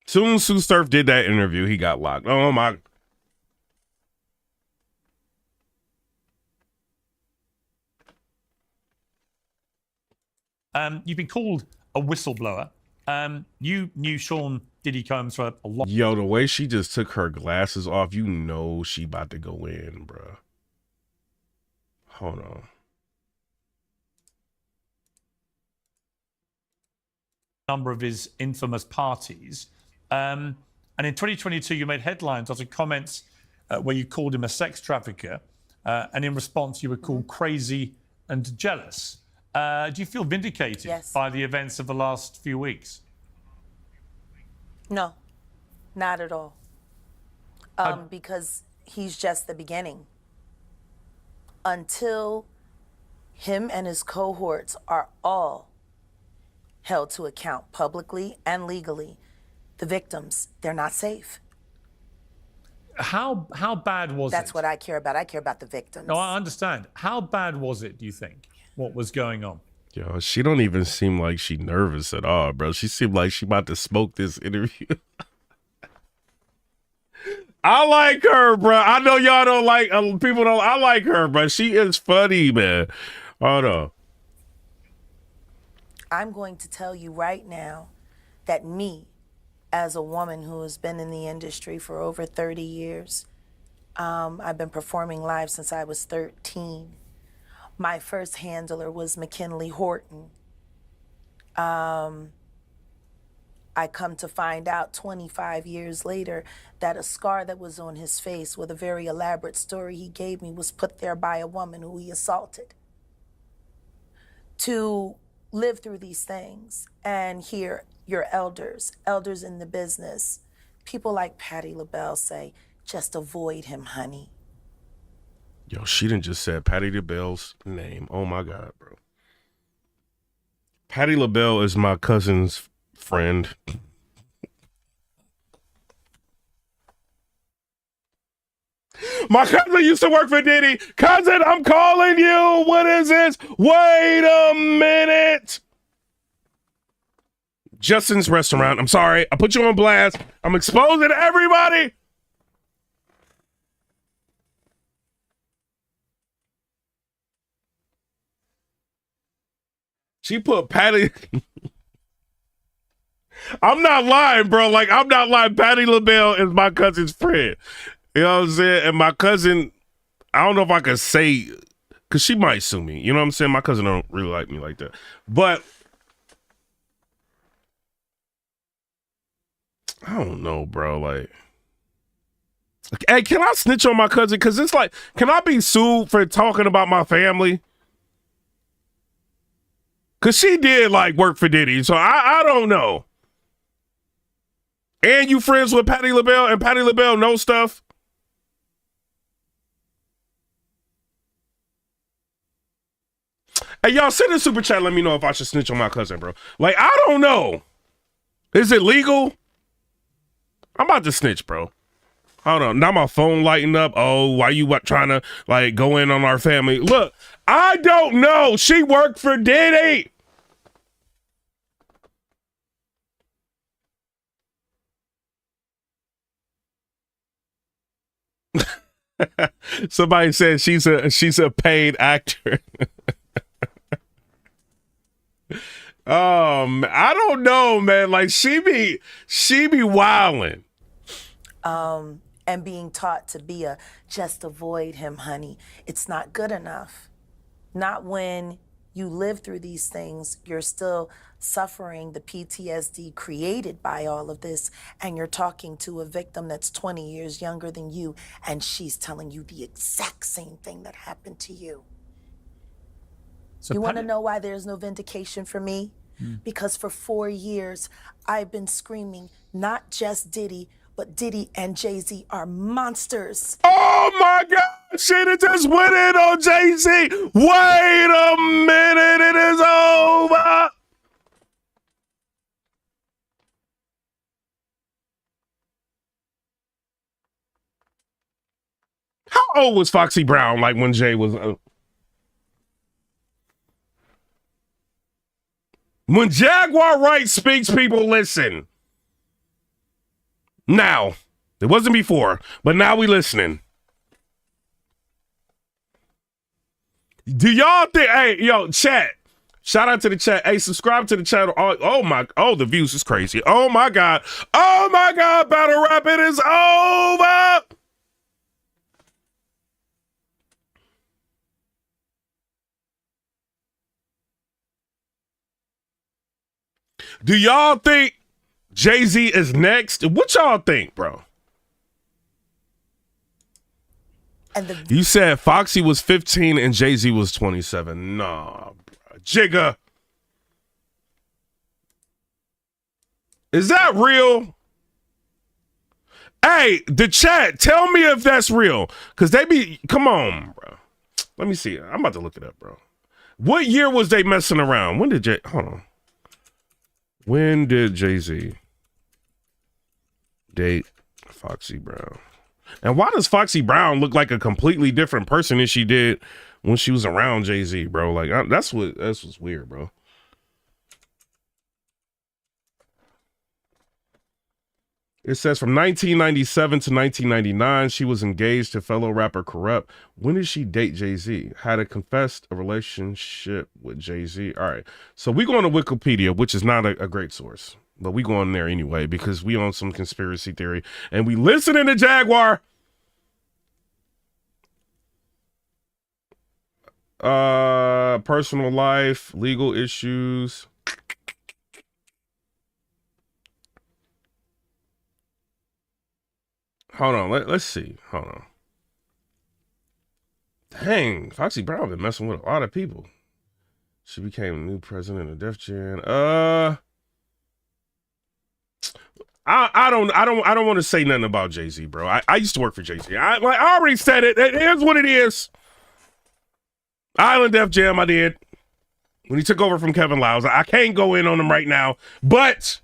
Soon as Sue Surf did that interview, he got locked. Oh my. You've been called a whistleblower. You knew Sean Diddy Combs for a long. Yo, the way she just took her glasses off, you know she about to go in, bro. Hold on. Number of his infamous parties. And in 2022, you made headlines after comments where you called him a sex trafficker. And in response, you were called crazy and jealous. Do you feel vindicated by the events of the last few weeks? No, not at all. Because he's just the beginning. Until him and his cohorts are all held to account publicly and legally, the victims, they're not safe. How bad was it? That's what I care about. I care about the victims. No, I understand. How bad was it, do you think? What was going on? Yo, she don't even seem like she nervous at all, bro. She seemed like she about to smoke this interview. I like her, bro. I know y'all don't like people don't. I like her, bro. She is funny, man. Hold on. I'm going to tell you right now that me, as a woman who has been in the industry for over 30 years, I've been performing live since I was 13. My first handler was McKinley Horton. I come to find out 25 years later that a scar that was on his face with a very elaborate story he gave me was put there by a woman who he assaulted. To live through these things and hear your elders in the business, people like Patti LaBelle say, just avoid him, honey. Yo, she done just said Patti LaBelle's name. Oh my God, bro. Patti LaBelle is my cousin's friend. My cousin used to work for Diddy. Cousin, I'm calling you. What is this? Wait a minute. Justin's Restaurant. I'm sorry. I put you on blast. I'm exposing everybody. She put Patti. I'm not lying, bro. Like, I'm not lying. Patti LaBelle is my cousin's friend. You know what I'm saying? And my cousin, I don't know if I could say, because she might sue me. You know what I'm saying? My cousin don't really like me like that. But I don't know, bro. Like, hey, can I snitch on my cousin? Because it's like, can I be sued for talking about my family? Because she did, like, work for Diddy. So I don't know. And you friends with Patti LaBelle, and Patti LaBelle knows stuff? Hey, y'all, send a super chat. Let me know if I should snitch on my cousin, bro. Like, I don't know. Is it legal? I'm about to snitch, bro. Hold on. Now my phone lighting up. Oh, why you trying to, like, go in on our family? Look, I don't know. She worked for Diddy. Somebody said she's a paid actor. I don't know, man. Like, she be wilding. And being taught to be just avoid him, honey. It's not good enough. Not when you live through these things, you're still suffering the PTSD created by all of this, and you're talking to a victim that's 20 years younger than you, and she's telling you the exact same thing that happened to you. So you want to know why there's no vindication for me? Because for 4 years, I've been screaming, not just Diddy, but Diddy and Jay-Z are monsters. Oh my God, she just went in on Jay-Z. Wait a minute, it is over. old was Foxy Brown? Like when Jay was. When Jaguar Wright speaks, people listen. Now, it wasn't before, but now we listening. Do y'all think? Hey, yo, chat. Shout out to the chat. Hey, subscribe to the channel. Oh, the views is crazy. Oh my God. Oh my God. Battle rap, it is over. Do y'all think Jay-Z is next? What y'all think, bro? You said Foxy was 15 and Jay-Z was 27. Nah, bro. Jigga. Is that real? Hey, the chat, tell me if that's real. Because they be, come on, bro. Let me see. I'm about to look it up, bro. What year was they messing around? When did hold on. When did Jay-Z date Foxy Brown? And why does Foxy Brown look like a completely different person than she did when she was around Jay-Z, bro? Like, that's what's weird, bro. It says from 1997 to 1999, she was engaged to fellow rapper Corrupt. When did she date Jay-Z? Had confessed a relationship with Jay-Z. All right. So we go on to Wikipedia, which is not a great source. But we go on there anyway because we on some conspiracy theory. And we listening to Jaguar. Personal life, legal issues. Hold on, let's see. Hold on. Dang, Foxy Brown been messing with a lot of people. She became the new president of Def Jam. I don't want to say nothing about Jay-Z, bro. I used to work for Jay-Z. I already said it. Here's what it is. Island Def Jam, I did. When he took over from Kevin Liles. I can't go in on him right now, but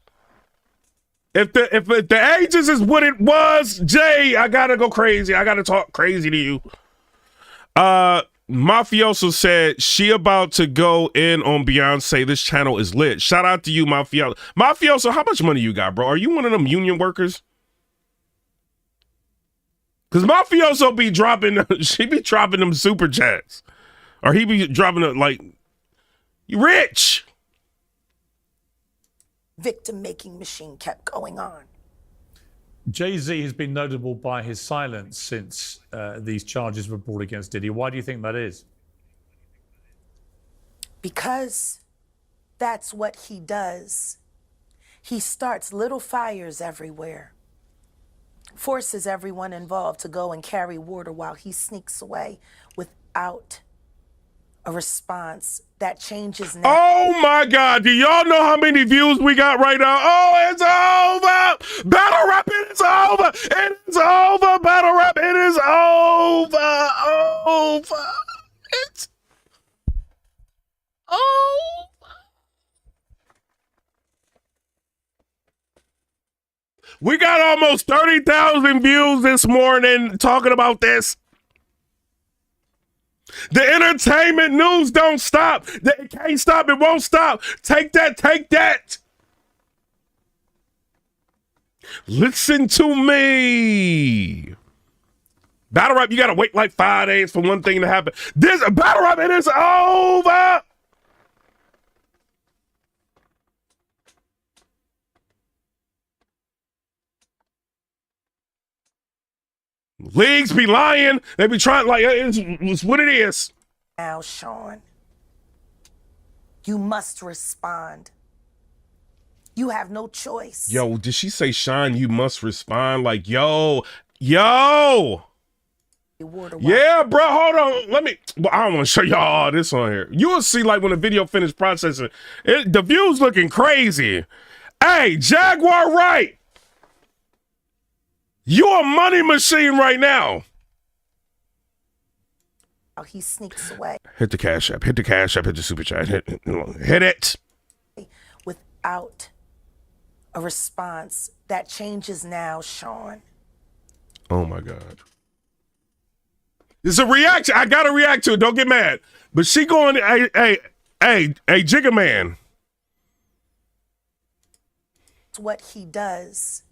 if the ages is what it was, Jay, I gotta go crazy. I gotta talk crazy to you. Mafioso said she about to go in on Beyonce. This channel is lit. Shout out to you, Mafioso. Mafioso, how much money you got, bro? Are you one of them union workers? Because Mafioso be dropping, she be dropping them super chats. Or he be dropping it like, you rich. Victim-making machine kept going on. Jay-Z has been notable by his silence since these charges were brought against Diddy. Why do you think that is? Because that's what he does. He starts little fires everywhere, forces everyone involved to go and carry water while he sneaks away without a response that changes now. Oh my God, do y'all know how many views we got right now? Oh, it's over. Battle rap, it is over. It is over. Battle rap, it is over. Over. It's over. We got almost 30,000 views this morning talking about this. The entertainment news don't stop. It can't stop. It won't stop. Take that. Take that. Listen to me. Battle rap, you got to wait like 5 days for one thing to happen. This battle rap, it is over. Leagues be lying. They be trying, like, it's what it is. Now, Sean, you must respond. You have no choice. Yo, did she say, Sean, you must respond? Like, yo. Yeah, bro, hold on. Well, I don't want to show y'all all this on here. You will see, like, when the video finished processing, the views looking crazy. Hey, Jaguar Wright. You a money machine right now. He sneaks away. Hit the cash app. Hit the cash app. Hit the super chat. Hit it. Without a response that changes now, Sean. Oh my God. It's a reaction. I gotta react to it. Don't get mad. But she going, hey, Jigga Man. It's what he does.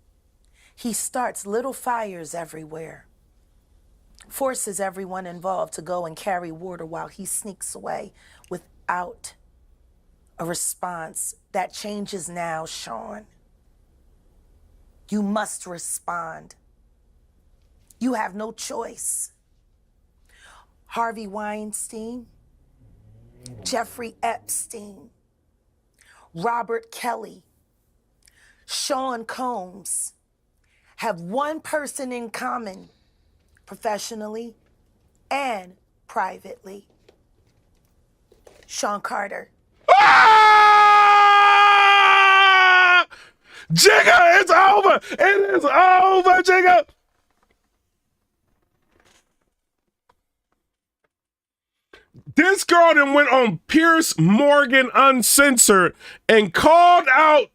He starts little fires everywhere, forces everyone involved to go and carry water while he sneaks away without a response. That changes now, Sean. You must respond. You have no choice. Harvey Weinstein, Jeffrey Epstein, Robert Kelly, Sean Combs have one person in common, professionally and privately. Sean Carter. Ah! Jigga, it's over. It is over, Jigga. This girl then went on Piers Morgan Uncensored and called out.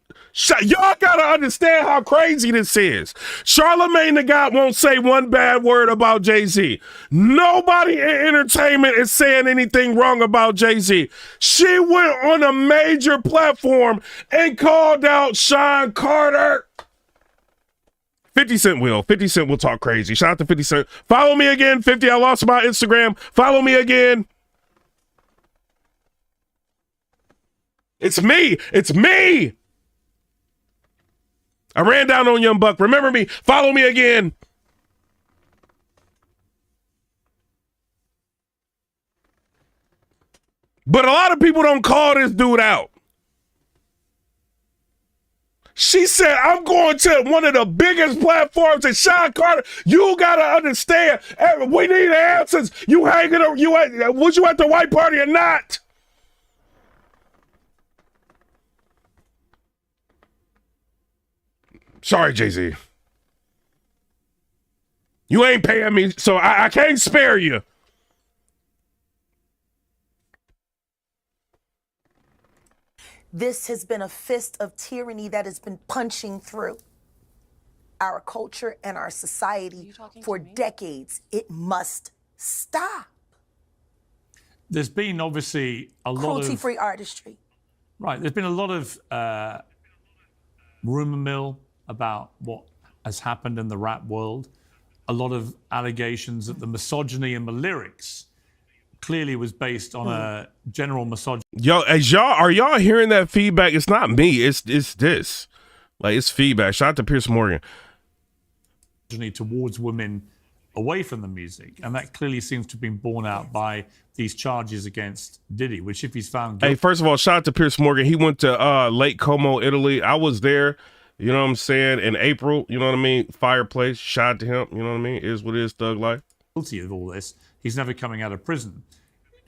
Y'all gotta understand how crazy this is. Charlamagne the God won't say one bad word about Jay-Z. Nobody in entertainment is saying anything wrong about Jay-Z. She went on a major platform and called out Sean Carter. 50 Cent will. 50 Cent will talk crazy. Shout out to 50 Cent. Follow me again, 50. I lost my Instagram. Follow me again. It's me. It's me. I ran down on Young Buck. Remember me. Follow me again. But a lot of people don't call this dude out. She said, I'm going to one of the biggest platforms, and Sean Carter, you got to understand, we need answers. Was you at the white party or not? Sorry, Jay-Z. You ain't paying me, so I can't spare you. This has been a fist of tyranny that has been punching through our culture and our society for decades. It must stop. There's been obviously a lot of cruelty-free artistry. Right. There's been a lot of rumor mill about what has happened in the rap world. A lot of allegations that the misogyny in the lyrics clearly was based on a general misogyny. Yo, are y'all hearing that feedback? It's not me. It's this. Like, it's feedback. Shout out to Piers Morgan. Towards women away from the music. And that clearly seems to have been borne out by these charges against Diddy, which if he's found guilty. Hey, first of all, shout out to Piers Morgan. He went to Lake Como, Italy. I was there, you know what I'm saying, in April, you know what I mean? Fireplace, shout out to him, you know what I mean? Is what it is, thug life. Guilty of all this. He's never coming out of prison.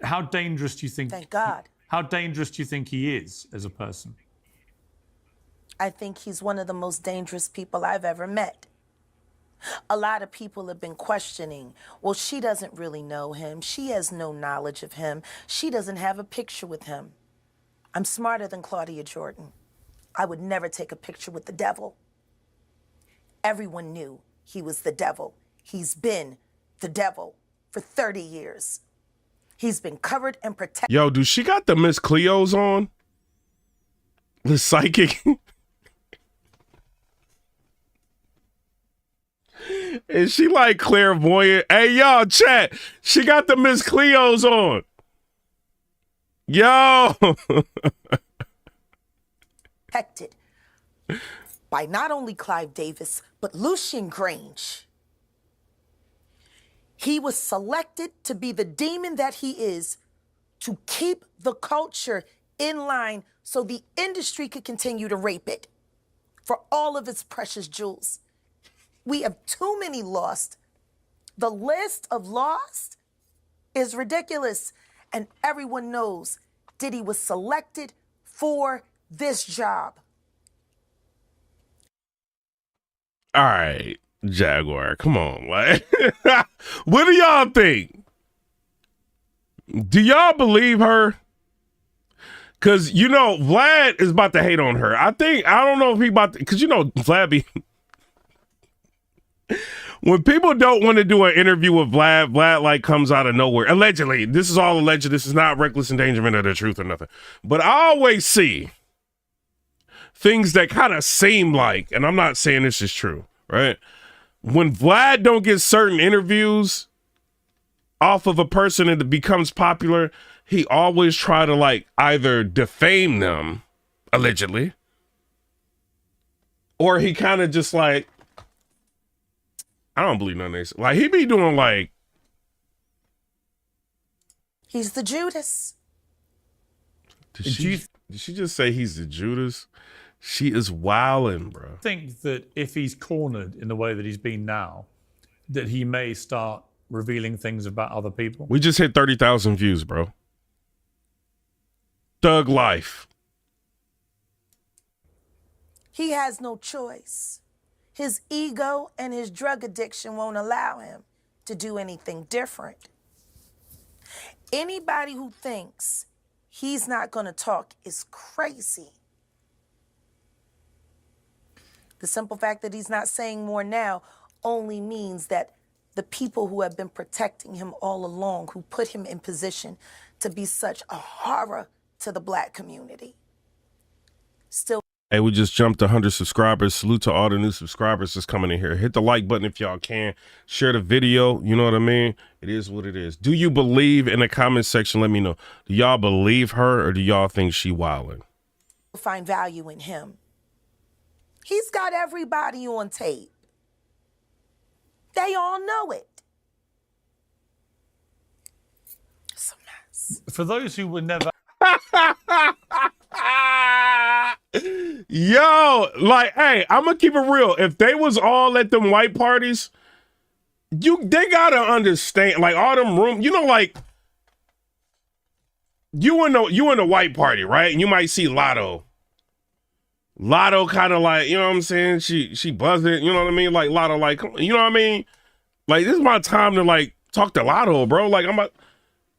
How dangerous do you think? Thank God. How dangerous do you think he is as a person? I think he's one of the most dangerous people I've ever met. A lot of people have been questioning, well, she doesn't really know him. She has no knowledge of him. She doesn't have a picture with him. I'm smarter than Claudia Jordan. I would never take a picture with the devil. Everyone knew he was the devil. He's been the devil for 30 years. He's been covered and protected. Yo, do she got the Miss Cleos on? The psychic? Is she like clairvoyant? Hey, y'all, chat. She got the Miss Cleos on. Yo. Protected by not only Clive Davis, but Lucian Grange. He was selected to be the demon that he is, to keep the culture in line so the industry could continue to rape it for all of its precious jewels. We have too many lost. The list of lost is ridiculous. And everyone knows Diddy was selected for this job. All right, Jaguar, come on. Like, what do y'all think? Do y'all believe her? Because, you know, Vlad is about to hate on her. I don't know if he about to, because, you know, Vlad be... when people don't want to do an interview with Vlad like comes out of nowhere. Allegedly, this is all alleged. This is not reckless endangerment of the truth or nothing. But I always see things that kind of seem like, and I'm not saying this is true, right? When Vlad don't get certain interviews off of a person that becomes popular, he always try to like either defame them, allegedly, or he kind of just like, I don't believe none of this. Like, he be doing like... He's the Judas. Did she just say he's the Judas? She is wilding, bro. I think that if he's cornered in the way that he's been now, that he may start revealing things about other people. We just hit 30,000 views, bro. Thug life. He has no choice. His ego and his drug addiction won't allow him to do anything different. Anybody who thinks he's not going to talk is crazy. The simple fact that he's not saying more now only means that the people who have been protecting him all along, who put him in position to be such a horror to the black community, still... Hey, we just jumped 100 subscribers. Salute to all the new subscribers that's coming in here. Hit the like button if y'all can. Share the video. You know what I mean? It is what it is. Do you believe, in the comment section, let me know. Do y'all believe her or do y'all think she wildin'? Find value in him. He's got everybody on tape. They all know it. It's a mess. For those who were never... Yo, like, hey, I'm gonna keep it real. If they was all at them white parties, they gotta understand, like, all them room, you know, like, you in the white party, right? And you might see Lotto kind of like, you know what I'm saying? She buzzing, you know what I mean? Like Lotto, like, you know what I mean? Like, this is my time to like talk to Lotto, bro. Like,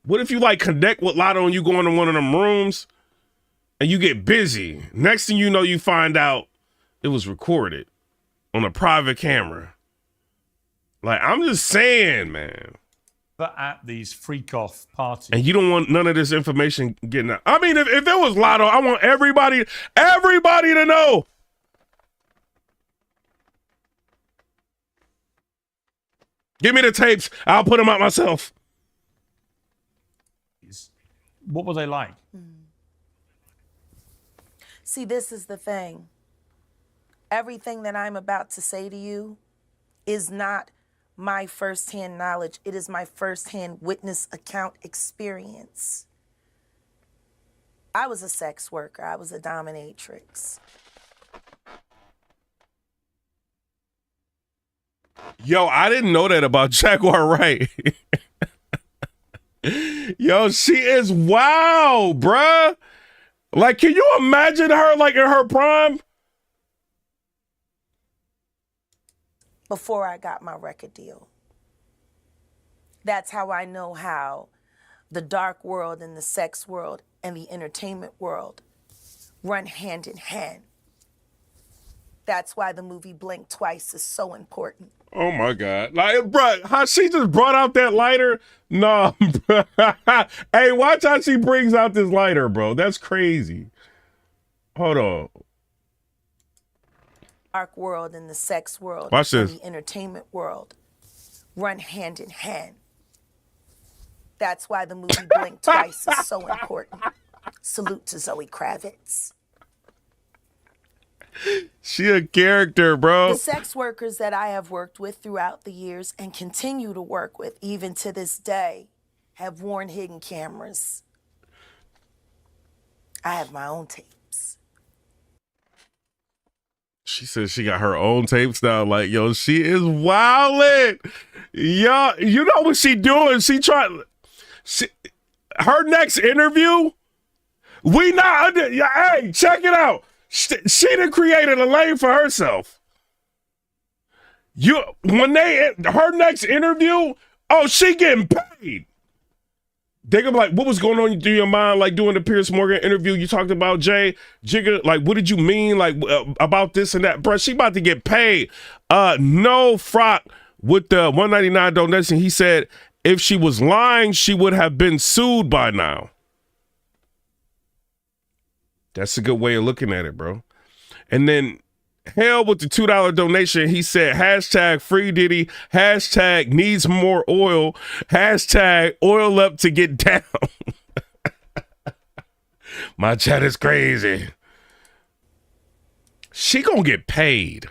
what if you like connect with Lotto and you go into one of them rooms and you get busy? Next thing you know, you find out it was recorded on a private camera. Like, I'm just saying, man. But at these freak-off parties. And you don't want none of this information getting out. I mean, if it was Lotto, I want everybody to know. Give me the tapes. I'll put them out myself. What were they like? See, this is the thing. Everything that I'm about to say to you is not my firsthand knowledge. It is my firsthand witness account experience. I was a sex worker. I was a dominatrix. Yo, I didn't know that about Jaguar Wright. Yo, she is wow, bruh. Like, can you imagine her like in her prime? Before I got my record deal. That's how I know how the dark world and the sex world and the entertainment world run hand in hand. That's why the movie Blink Twice is so important. Oh my God. Like, bro, how she just brought out that lighter? No. Hey, watch how she brings out this lighter, bro. That's crazy. Hold on. Dark world and the sex world Watch and this. the entertainment world run hand in hand. That's why the movie Blink Twice is so important. Salute to Zoe Kravitz. She a character, bro. The sex workers that I have worked with throughout the years and continue to work with even to this day have worn hidden cameras. I have my own tapes. She says she got her own tapes now. Like, yo, she is wildin'. Yo, you know what she doing? Her next interview, hey, check it out. She done created a lane for herself. Her next interview, oh, she getting paid. They gonna be like, what was going on through your mind, like doing the Piers Morgan interview? You talked about Jay Jigga, like, what did you mean, like, about this and that, bro? She about to get paid. No frock with the $199 donation, he said if she was lying, she would have been sued by now. That's a good way of looking at it, bro. And then hell with the $2 donation, he said hashtag free Diddy, hashtag needs more oil, hashtag oil up to get down. My chat is crazy. She gonna get paid.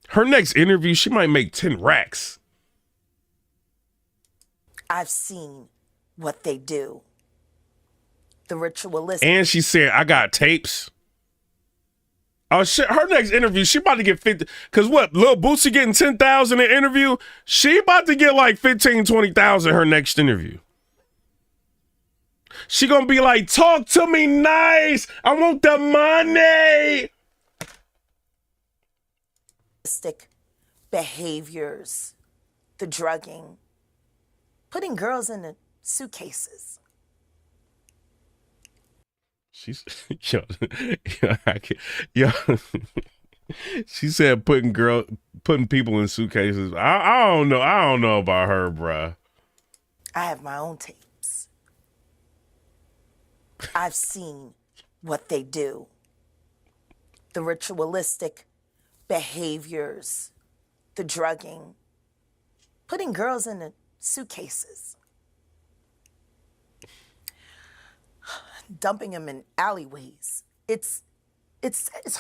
Her next interview, she might make 10 racks. I've seen what they do. The ritualistic. And she said, I got tapes. Oh shit, her next interview, she about to get 50. Cause what, Lil Boosie getting 10,000 an interview? She about to get like 15, 20,000 her next interview. She gonna be like, talk to me nice. I want the money. Behaviors, the drugging, putting girls in the suitcases. She's yo, she said putting people in suitcases. I don't know about her, bruh. I have my own tapes. I've seen what they do. The ritualistic behaviors, the drugging, putting girls in the suitcases. Dumping them in alleyways. It's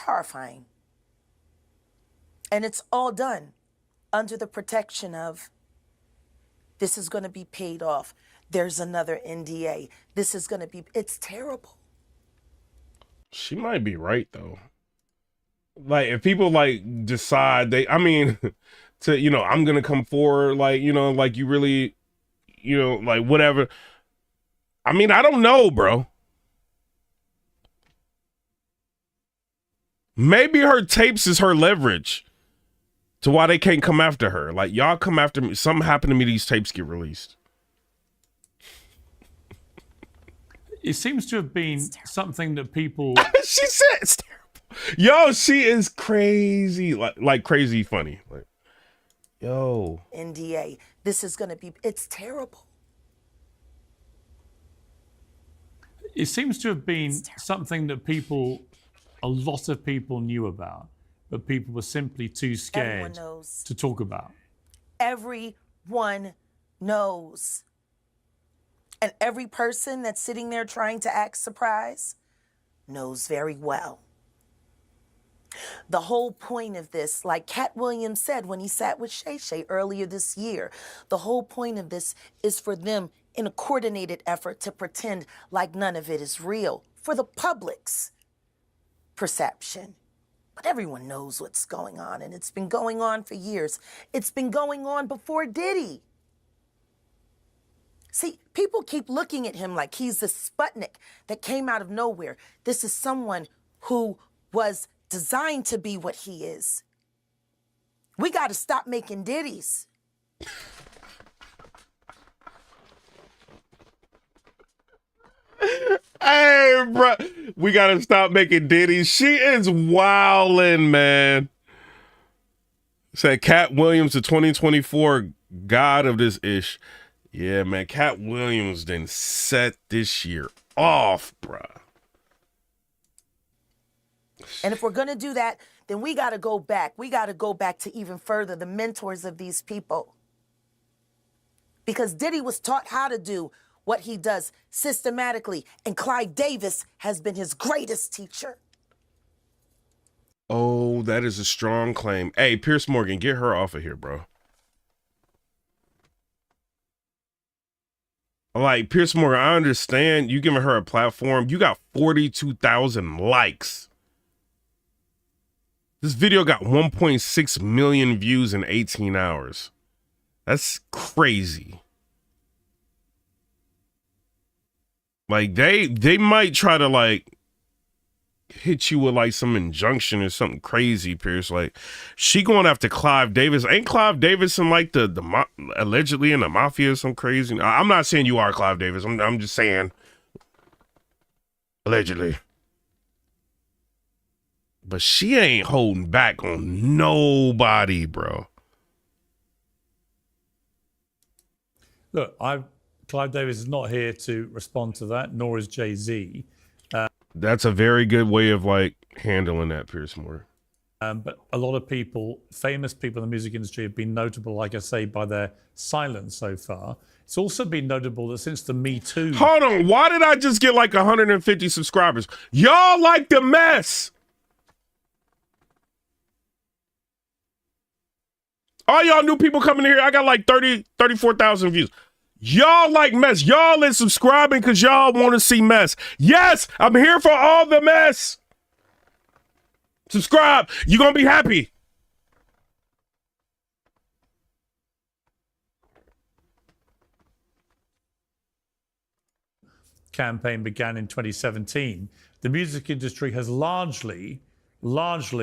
horrifying. And it's all done under the protection of this is going to be paid off. There's another NDA. This is going to be, it's terrible. She might be right though. Like if people like decide to, you know, I'm going to come forward, like, you know, like you really, you know, like whatever. I mean, I don't know, bro. Maybe her tapes is her leverage to why they can't come after her. Like, y'all come after me. Something happened to me, these tapes get released. It seems to have been something that people... She said it's terrible. Yo, she is crazy. Like crazy funny. Like, yo. NDA. This is going to be... It's terrible. It seems to have been something that people... A lot of people knew about, but people were simply too scared to talk about. Everyone knows. And every person that's sitting there trying to act surprised knows very well. The whole point of this, like Cat Williams said when he sat with Shay Shay earlier this year, the whole point of this is for them in a coordinated effort to pretend like none of it is real for the public's perception. But everyone knows what's going on, and it's been going on for years. It's been going on before Diddy. See, people keep looking at him like he's the Sputnik that came out of nowhere. This is someone who was designed to be what he is. We got to stop making Diddies. Hey, bro, we gotta stop making Diddy. She is wildin', man. Said Cat Williams, the 2024 god of this ish. Yeah, man, Cat Williams done set this year off, bruh. And if we're gonna do that, then we gotta go back. We gotta go back to even further, the mentors of these people. Because Diddy was taught how to do what he does systematically, and Clyde Davis has been his greatest teacher. Oh, that is a strong claim. Hey, Piers Morgan, get her off of here, bro. Like, Piers Morgan, I understand you giving her a platform. You got 42,000 likes. This video got 1.6 million views in 18 hours. That's crazy. Like they might try to like hit you with like some injunction or something crazy, Pierce. Like she going after Clive Davis. Ain't Clive Davis in like the allegedly in the mafia or some crazy? I'm not saying you are Clive Davis. I'm just saying allegedly. But she ain't holding back on nobody, bro. Look, Clive Davis is not here to respond to that, nor is Jay-Z. That's a very good way of like handling that, Piers Morgan. But a lot of people, famous people in the music industry, have been notable, like I say, by their silence so far. It's also been notable that since the Me Too... Hold on, why did I just get like 150 subscribers? Y'all like the mess. All y'all new people coming in here, I got like 34,000 views. Y'all like mess. Y'all is subscribing because y'all want to see mess. Yes, I'm here for all the mess. Subscribe. You're going to be happy. Campaign began in 2017. The music industry has largely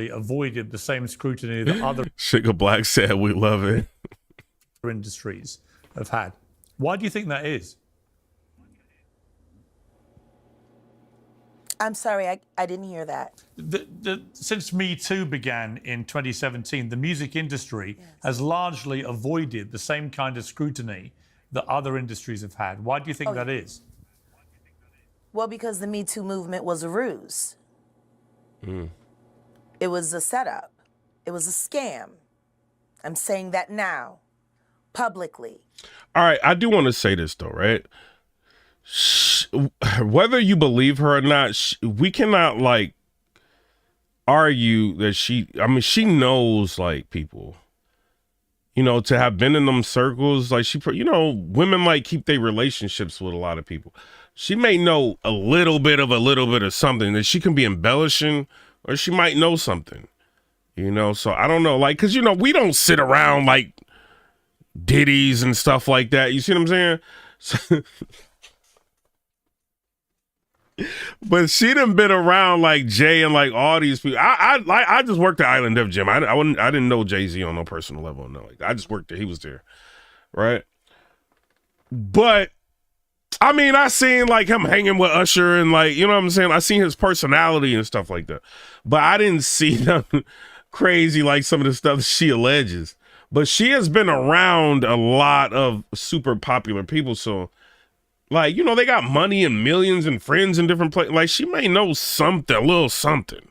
avoided the same scrutiny that other Sugar Black said we love it. industries have had. Why do you think that is? I'm sorry, I didn't hear that. Since Me Too began in 2017, the music industry has largely avoided the same kind of scrutiny that other industries have had. Why do you think that is? Well, because the Me Too movement was a ruse. It was a setup. It was a scam. I'm saying that now, publicly. All right, I do want to say this though, right? Whether you believe her or not, we cannot like argue that she knows like people, you know, to have been in them circles. Like women like keep their relationships with a lot of people. She may know a little bit of something that she can be embellishing, or she might know something, you know? So I don't know, like, cause we don't sit around like Diddy's and stuff like that. You see what I'm saying? So, but she done been around like Jay and like all these people. I just worked at Island Def Gym. I didn't know Jay-Z on no personal level. No, like, I just worked there. He was there, right? But I mean, I seen like him hanging with Usher and like, you know what I'm saying? I seen his personality and stuff like that. But I didn't see nothing crazy like some of the stuff she alleges. But she has been around a lot of super popular people. So, like, they got money and millions and friends in different places. Like, she may know something, a little something.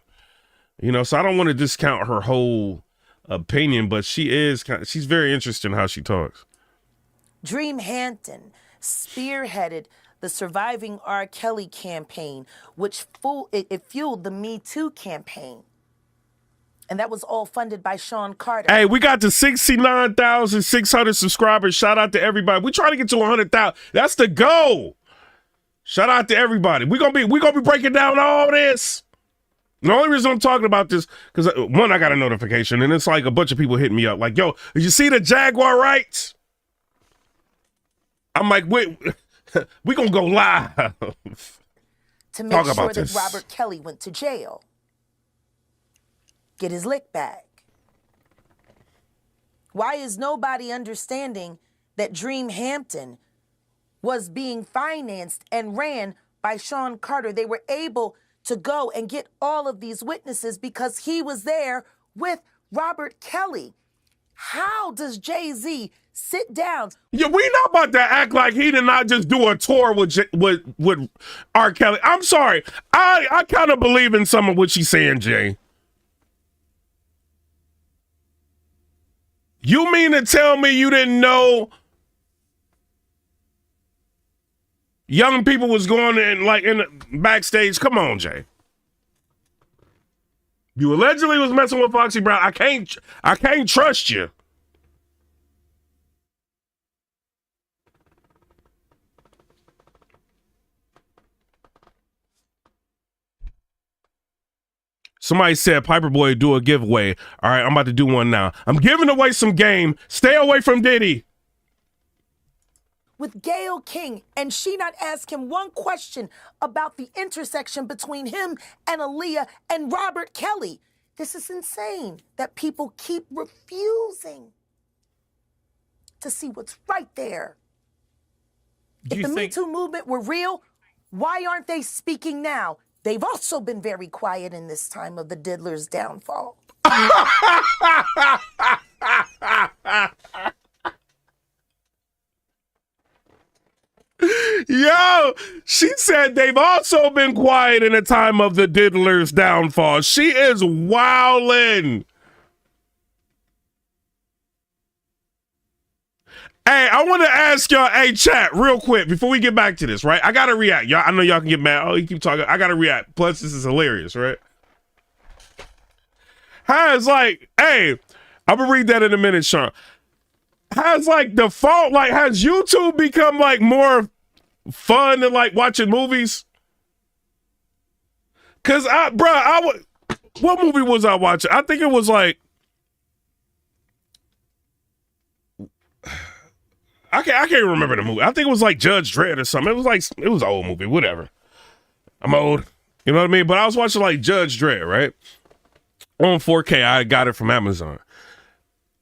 So I don't want to discount her whole opinion, but she's very interesting how she talks. Dream Hampton spearheaded the Surviving R. Kelly campaign, which fueled the Me Too campaign. And that was all funded by Sean Carter. Hey, we got to 69,600 subscribers. Shout out to everybody. We trying to get to 100,000. That's the goal. Shout out to everybody. We're gonna be breaking down all this. The only reason I'm talking about this, because one, I got a notification, and it's like a bunch of people hitting me up, like, yo, did you see the Jaguar Wright? I'm like, wait, we gonna go live. To make sure that Robert Kelly went to jail. Get his lick back. Why is nobody understanding that Dream Hampton was being financed and ran by Sean Carter? They were able to go and get all of these witnesses because he was there with Robert Kelly. How does Jay-Z sit down? Yeah, we not about to act like he did not just do a tour with R. Kelly. I'm sorry. I kind of believe in some of what she's saying, Jay. You mean to tell me you didn't know young people was going in the backstage? Come on, Jay. You allegedly was messing with Foxy Brown. I can't trust you. Somebody said, Piper Boy, do a giveaway. All right, I'm about to do one now. I'm giving away some game. Stay away from Diddy. With Gayle King, and she not ask him one question about the intersection between him and Aaliyah and Robert Kelly. This is insane that people keep refusing to see what's right there. If the Me Too movement were real, why aren't they speaking now? They've also been very quiet in this time of the diddler's downfall. Yo, she said they've also been quiet in the time of the diddler's downfall. She is wildin'. Hey, I want to ask y'all, hey, chat, real quick, before we get back to this, right? I got to react. Y'all, I know y'all can get mad. Oh, you keep talking. I got to react. Plus, this is hilarious, right? Has like, hey, I'm going to read that in a minute, Sean. Has like the fault, like, has YouTube become like more fun than like watching movies? Cause what movie was I watching? I think it was like, I can't remember the movie. I think it was like Judge Dredd or something. It was an old movie, whatever. I'm old, you know what I mean? But I was watching like Judge Dredd, right? On 4K, I got it from Amazon.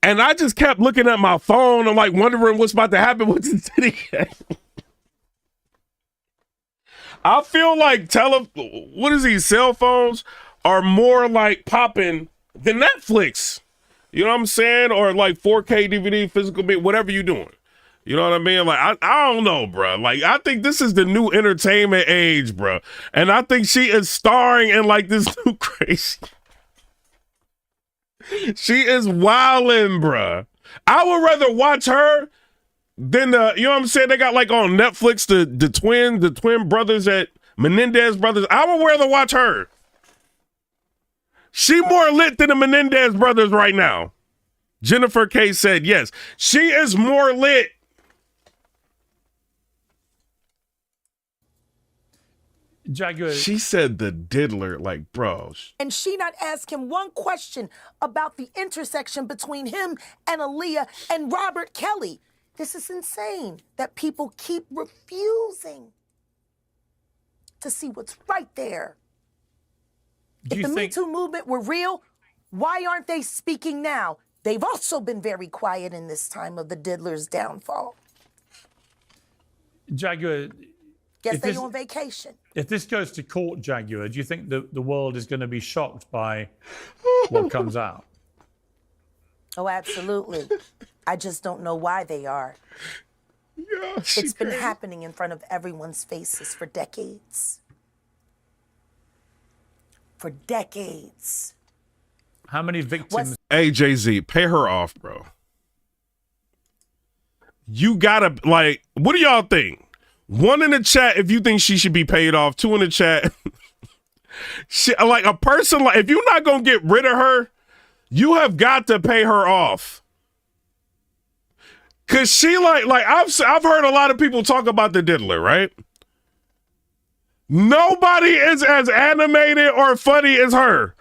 And I just kept looking at my phone. I'm like wondering what's about to happen with the Diddy game. I feel like cell phones are more like popping than Netflix. You know what I'm saying? Or like 4K DVD, physical, whatever you're doing. You know what I mean? Like, I don't know, bro. Like, I think this is the new entertainment age, bro. And I think she is starring in like this new crazy. She is wildin', bruh. I would rather watch her than you know what I'm saying? They got like on Netflix the twin brothers at Menendez brothers. I would rather watch her. She more lit than the Menendez brothers right now. Jennifer K said yes. She is more lit. Jaguar. She said the diddler, like, bro. And she not ask him one question about the intersection between him and Aaliyah and Robert Kelly. This is insane that people keep refusing to see what's right there. If the Me Too movement were real, why aren't they speaking now? They've also been very quiet in this time of the diddler's downfall. Jaguar. Guess they're on vacation. If this goes to court, Jaguar, do you think the world is going to be shocked by what comes out? Oh, absolutely. I just don't know why they are. Yeah, it's been happening in front of everyone's faces for decades. For decades. How many victims? Hey, Jay-Z, pay her off, bro. You gotta, like, what do y'all think? 1 in the chat if you think she should be paid off. 2 in the chat. Like a person, like if you're not gonna get rid of her, you have got to pay her off. Cause she like I've heard a lot of people talk about the diddler, right? Nobody is as animated or funny as her.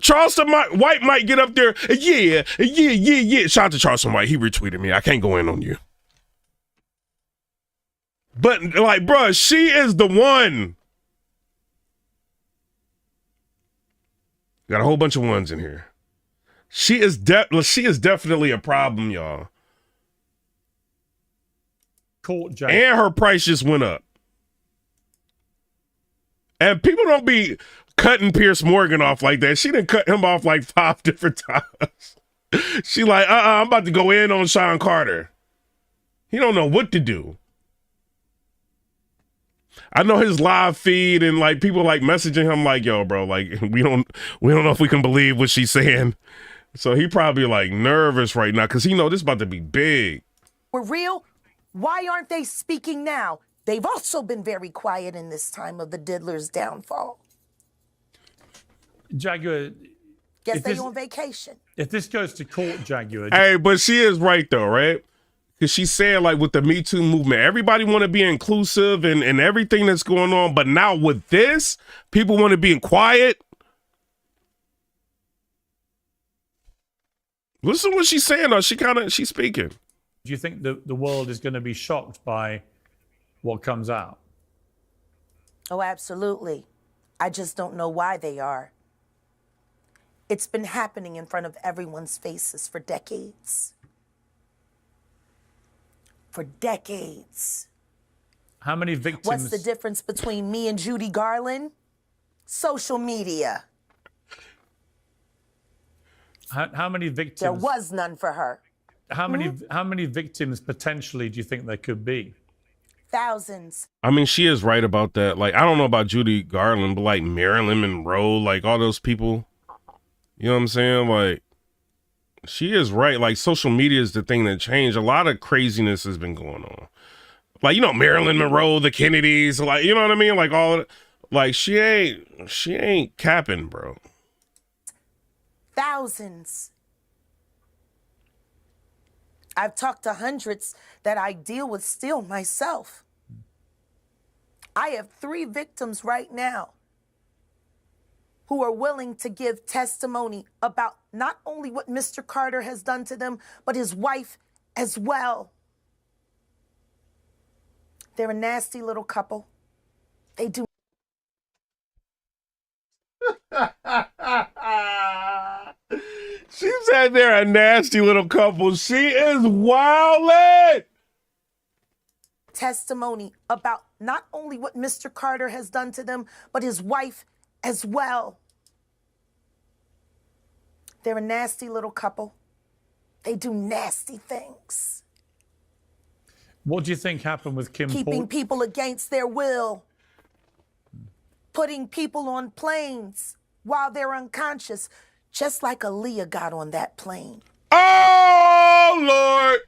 Charleston White might get up there. Yeah. Shout out to Charleston White. He retweeted me. I can't go in on you. But like, bruh, she is the one. Got a whole bunch of ones in here. She is definitely a problem, y'all. Court Jack. And her price just went up. And people don't be cutting Piers Morgan off like that. She done cut him off like 5 different times. She like, I'm about to go in on Sean Carter. He don't know what to do. I know his live feed and like people like messaging him like, yo, bro, like we don't know if we can believe what she's saying. So he probably like nervous right now because he know this is about to be big. We're real. Why aren't they speaking now? They've also been very quiet in this time of the diddler's downfall. Jaguar. Guess they're on vacation. If this goes to court, Jaguar. Hey, but she is right though, right? Because she's saying like with the Me Too movement, everybody want to be inclusive and everything that's going on. But now with this, people want to be quiet. Listen to what she's saying though. She's speaking. Do you think the world is going to be shocked by what comes out? Oh, absolutely. I just don't know why they are. It's been happening in front of everyone's faces for decades. For decades. How many victims? What's the difference between me and Judy Garland? Social media. How many victims? There was none for her. How many victims potentially do you think there could be? Thousands. I mean, she is right about that. Like, I don't know about Judy Garland, but like Marilyn Monroe, like all those people, you know what I'm saying? Like, she is right. Like, social media is the thing that changed. A lot of craziness has been going on. Like, you know, Marilyn Monroe, the Kennedys, like, you know what I mean? Like all of it. Like, she ain't capping, bro. Thousands. I've talked to hundreds that I deal with still myself. I have 3 victims right now who are willing to give testimony about not only what Mr. Carter has done to them, but his wife as well. They're a nasty little couple. They do. She said they're a nasty little couple. She is wildin'. Testimony about not only what Mr. Carter has done to them, but his wife as well. They're a nasty little couple. They do nasty things. What do you think happened with Kim Keeping Porter? people against their will. Putting people on planes while they're unconscious, just like Aaliyah got on that plane. Oh, Lord.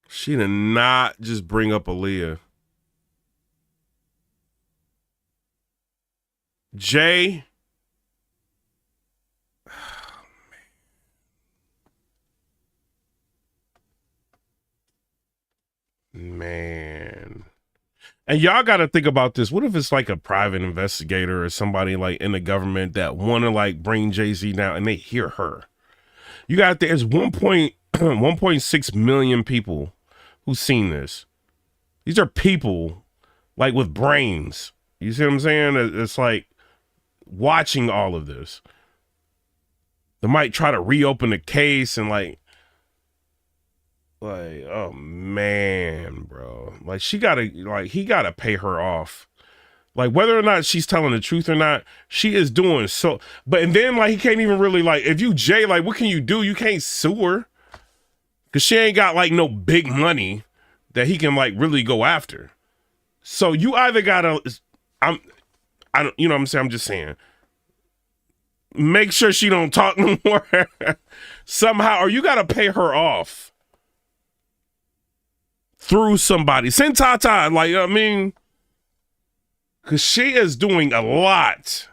She did not just bring up Aaliyah. Jay. Man. And y'all got to think about this. What if it's like a private investigator or somebody like in the government that want to like bring Jay-Z down and they hear her? You got there's 1.6 million people who've seen this. These are people like with brains. You see what I'm saying? It's like watching all of this. They might try to reopen the case and like, oh man, bro. Like he gotta pay her off. Like whether or not she's telling the truth or not, she is doing so. But and then like he can't even really like if you Jay, like what can you do? You can't sue her. Cause she ain't got like no big money that he can like really go after. So you either gotta I don't you know what I'm saying? I'm just saying. Make sure she don't talk no more somehow, or you gotta pay her off. Through somebody. Send Tata, like, I mean, because she is doing a lot.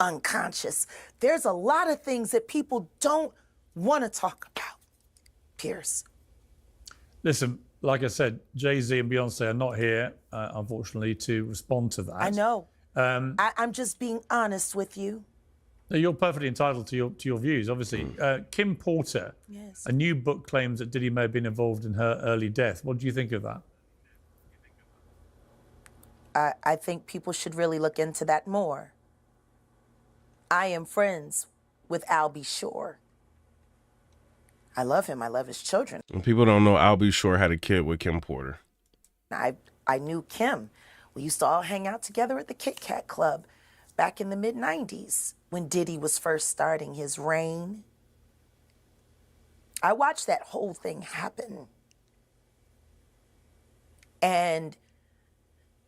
Unconscious. There's a lot of things that people don't want to talk about, Piers. Listen, like I said, Jay-Z and Beyonce are not here, unfortunately, to respond to that. I know. I'm just being honest with you. You're perfectly entitled to your views, obviously. Kim Porter, yes. A new book claims that Diddy may have been involved in her early death. What do you think of that? I think people should really look into that more. I am friends with Albie Shore. I love him. I love his children. And people don't know Albie Shore had a kid with Kim Porter. I knew Kim. We used to all hang out together at the Kit Kat Club back in the mid-'90s when Diddy was first starting his reign. I watched that whole thing happen. And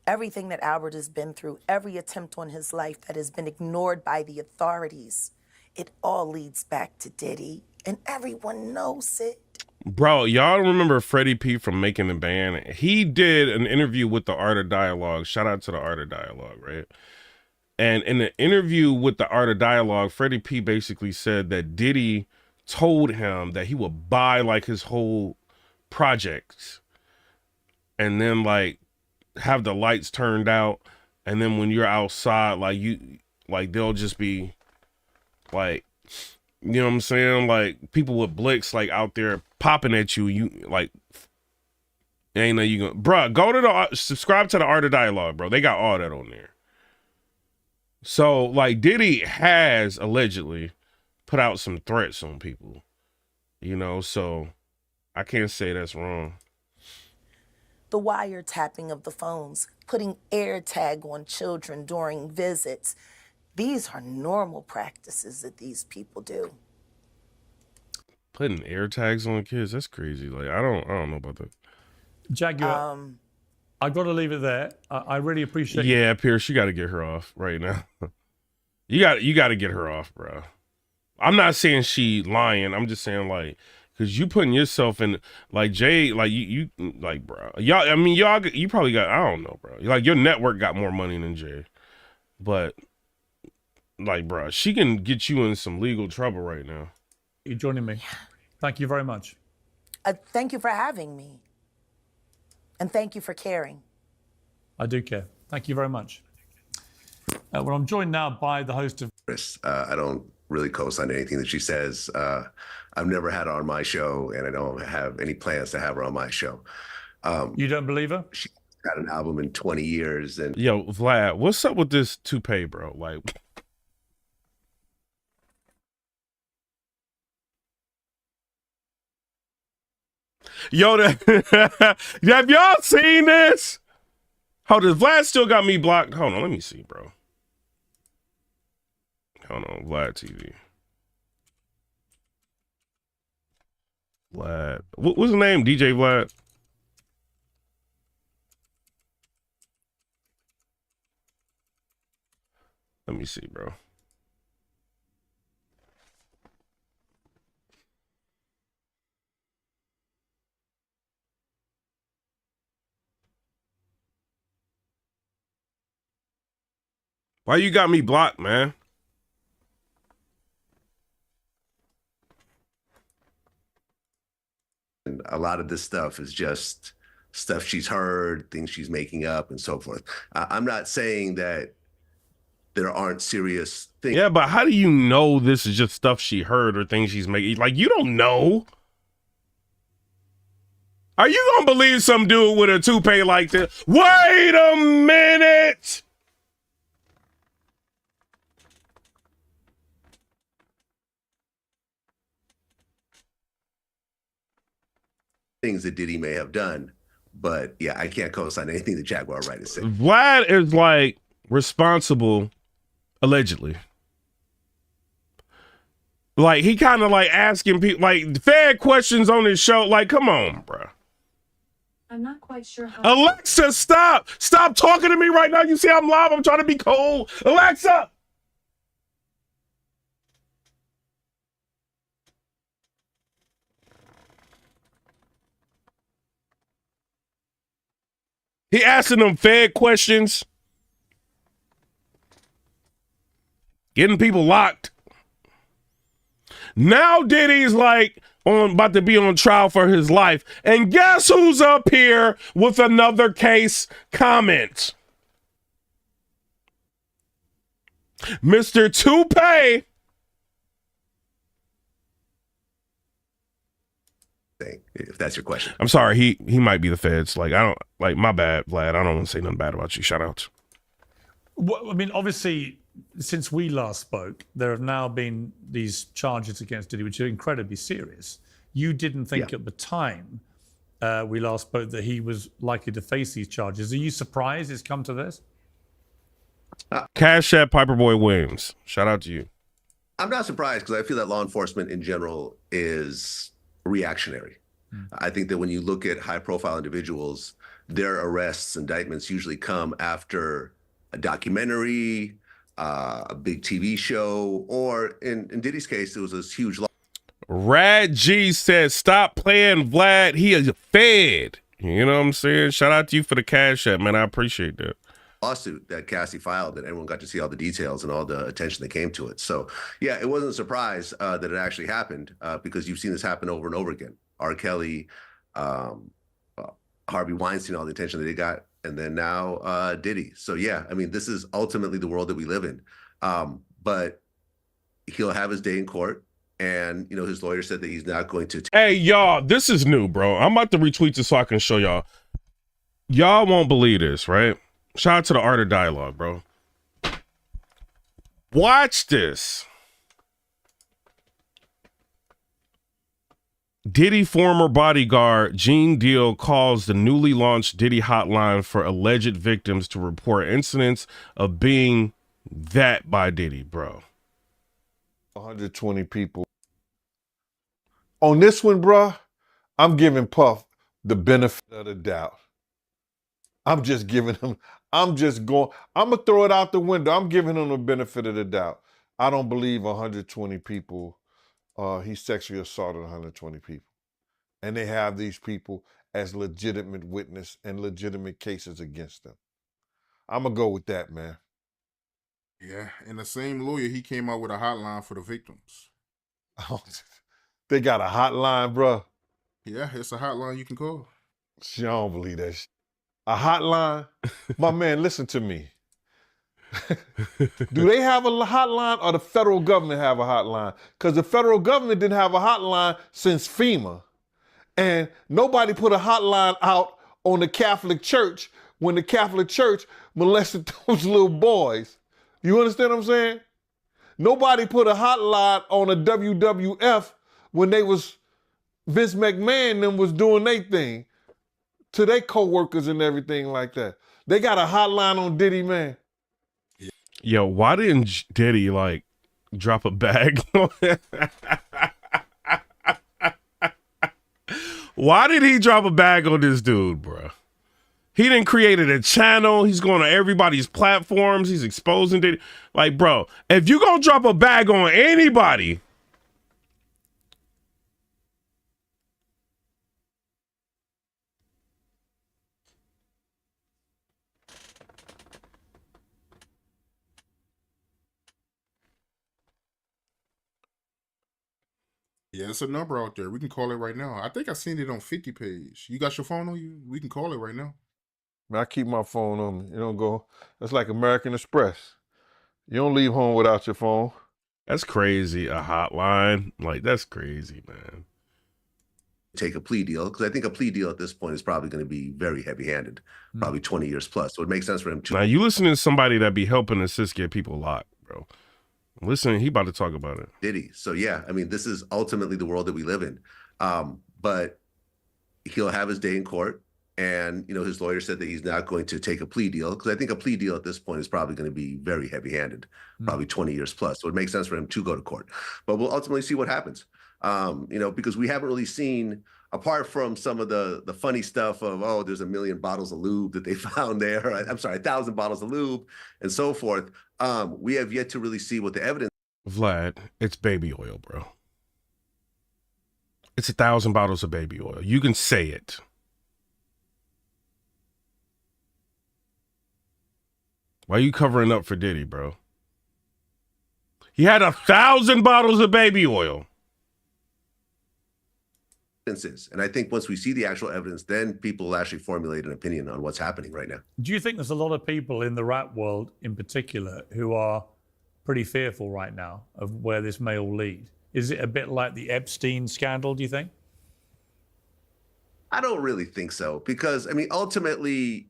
everything that Albert has been through, every attempt on his life that has been ignored by the authorities, it all leads back to Diddy, and everyone knows it. Bro, y'all remember Freddie P from Making the Band? He did an interview with the Art of Dialogue. Shout out to the Art of Dialogue, right? And in the interview with the Art of Dialogue, Freddie P basically said that Diddy told him that he would buy like his whole projects and then like have the lights turned out. And then when you're outside, like they'll just be like, you know what I'm saying? Like people with blicks like out there popping at you. You like, ain't no you gonna, bruh, go to subscribe to the Art of Dialogue, bro. They got all that on there. So, like, Diddy has allegedly put out some threats on people, you know, so I can't say that's wrong. The wiretapping of the phones, putting air tag on children during visits. These are normal practices that these people do. Putting air tags on kids, that's crazy. Like I don't know about that. Jaguar, I got to leave it there. I really appreciate. Yeah, Pierce, you got to get her off right now. you got to get her off, bro. I'm not saying she lying. I'm just saying like, cause you putting yourself in like Jay, like you like, bro. Y'all, I mean, you probably got. I don't know, bro. Like your network got more money than Jay, but like, bro, she can get you in some legal trouble right now. You joining me? Thank you very much. Thank you for having me. And thank you for caring. I do care. Thank you very much. Well, I'm joined now by the host of... I don't really co-sign anything that she says. I've never had her on my show, and I don't have any plans to have her on my show. You don't believe her? She got an album in 20 years. And yo, Vlad, what's up with this toupee, bro? Like... Yo, have y'all seen this? Hold on, Vlad still got me blocked. Hold on, let me see, bro. Hold on, Vlad TV. Vlad, what's his name? DJ Vlad. Let me see, bro. Why you got me blocked, man? And a lot of this stuff is just stuff she's heard, things she's making up, and so forth. I'm not saying that there aren't serious things. Yeah, but how do you know this is just stuff she heard or things she's making? Like, you don't know. Are you gonna believe some dude with a toupee like this? Wait a minute! Things that Diddy may have done, but yeah, I can't co-sign anything that Jaguar Wright has said. Vlad is like responsible, allegedly. Like he kind of like asking people like fair questions on his show. Like, come on, bro. I'm not quite sure how. Alexa, stop! Stop talking to me right now. You see I'm live. I'm trying to be cold. Alexa. He asking them fair questions, getting people locked. Now Diddy's like about to be on trial for his life. And guess who's up here with another case comment? Mr. Toupee. If that's your question. I'm sorry, he might be the feds. Like, I don't, like, my bad, Vlad. I don't want to say nothing bad about you. Shout outs. Well, I mean, obviously, since we last spoke, there have now been these charges against Diddy, which are incredibly serious. You didn't think at the time we last spoke that he was likely to face these charges. Are you surprised it's come to this? Cash App Piperboy Williams. Shout out to you. I'm not surprised because I feel that law enforcement in general is reactionary. I think that when you look at high-profile individuals, their arrests, indictments usually come after a documentary, a big TV show, or in Diddy's case, it was this huge law. Rad G said, stop playing Vlad. He is a fed. You know what I'm saying? Shout out to you for the Cash App, man. I appreciate that. Lawsuit that Cassie filed, and everyone got to see all the details and all the attention that came to it. So, yeah, it wasn't a surprise that it actually happened because you've seen this happen over and over again. R. Kelly, Harvey Weinstein, all the attention that they got, and then now Diddy. So, yeah, I mean, this is ultimately the world that we live in. But he'll have his day in court, and, you know, his lawyer said that he's not going to. Hey, y'all, this is new, bro. I'm about to retweet this so I can show y'all. Y'all won't believe this, right? Shout out to the Art of Dialogue, bro. Watch this. Diddy former bodyguard Gene Deal calls the newly launched Diddy hotline for alleged victims to report incidents of being that by Diddy, bro. 120 people. On this one, bro, I'm giving Puff the benefit of the doubt. I'm just giving him, I'm going to throw it out the window. I'm giving him the benefit of the doubt. I don't believe 120 people, he sexually assaulted 120 people. And they have these people as legitimate witness and legitimate cases against them. I'm going to go with that, man. Yeah, and the same lawyer, he came out with a hotline for the victims. They got a hotline, bro. Yeah, it's a hotline you can call. I don't believe that shit. A hotline? My man, listen to me. Do they have a hotline or the federal government have a hotline? Because the federal government didn't have a hotline since FEMA. And nobody put a hotline out on the Catholic Church when the Catholic Church molested those little boys. You understand what I'm saying? Nobody put a hotline on a WWF when they was, Vince McMahon and them was doing their thing to their co-workers and everything like that. They got a hotline on Diddy, man. Yo, why didn't Diddy like drop a bag on it? Why did he drop a bag on this dude, bro? He didn't created a channel. He's going to everybody's platforms. He's exposing Diddy. Like, bro, if you gonna drop a bag on anybody, Yeah, it's a number out there. We can call it right now. I think I seen it on 50 page. You got your phone on you? We can call it right now. Man, I keep my phone on me. You don't go, that's like American Express. You don't leave home without your phone. That's crazy. A hotline. Like, that's crazy, man. Take a plea deal, because I think a plea deal at this point is probably going to be very heavy-handed, probably 20 years plus. So it makes sense for him to. Now, you listening to somebody that be helping assist get people locked, bro. Listen, he about to talk about it. Diddy. So yeah, I mean, this is ultimately the world that we live in. But he'll have his day in court. And, you know, his lawyer said that he's not going to take a plea deal, because I think a plea deal at this point is probably going to be very heavy-handed, probably 20 years plus. So it makes sense for him to go to court. But we'll ultimately see what happens. You know, because we haven't really seen, apart from some of the funny stuff of, oh, there's 1 million bottles of lube that they found there. I'm sorry, 1,000 bottles of lube and so forth. We have yet to really see what the evidence. Vlad, it's baby oil, bro. It's 1,000 bottles of baby oil. You can say it. Why are you covering up for Diddy, bro? He had 1,000 bottles of baby oil. Is. And I think once we see the actual evidence, then people will actually formulate an opinion on what's happening right now. Do you think there's a lot of people in the rap world in particular who are pretty fearful right now of where this may all lead? Is it a bit like the Epstein scandal, do you think? I don't really think so, because, I mean, ultimately,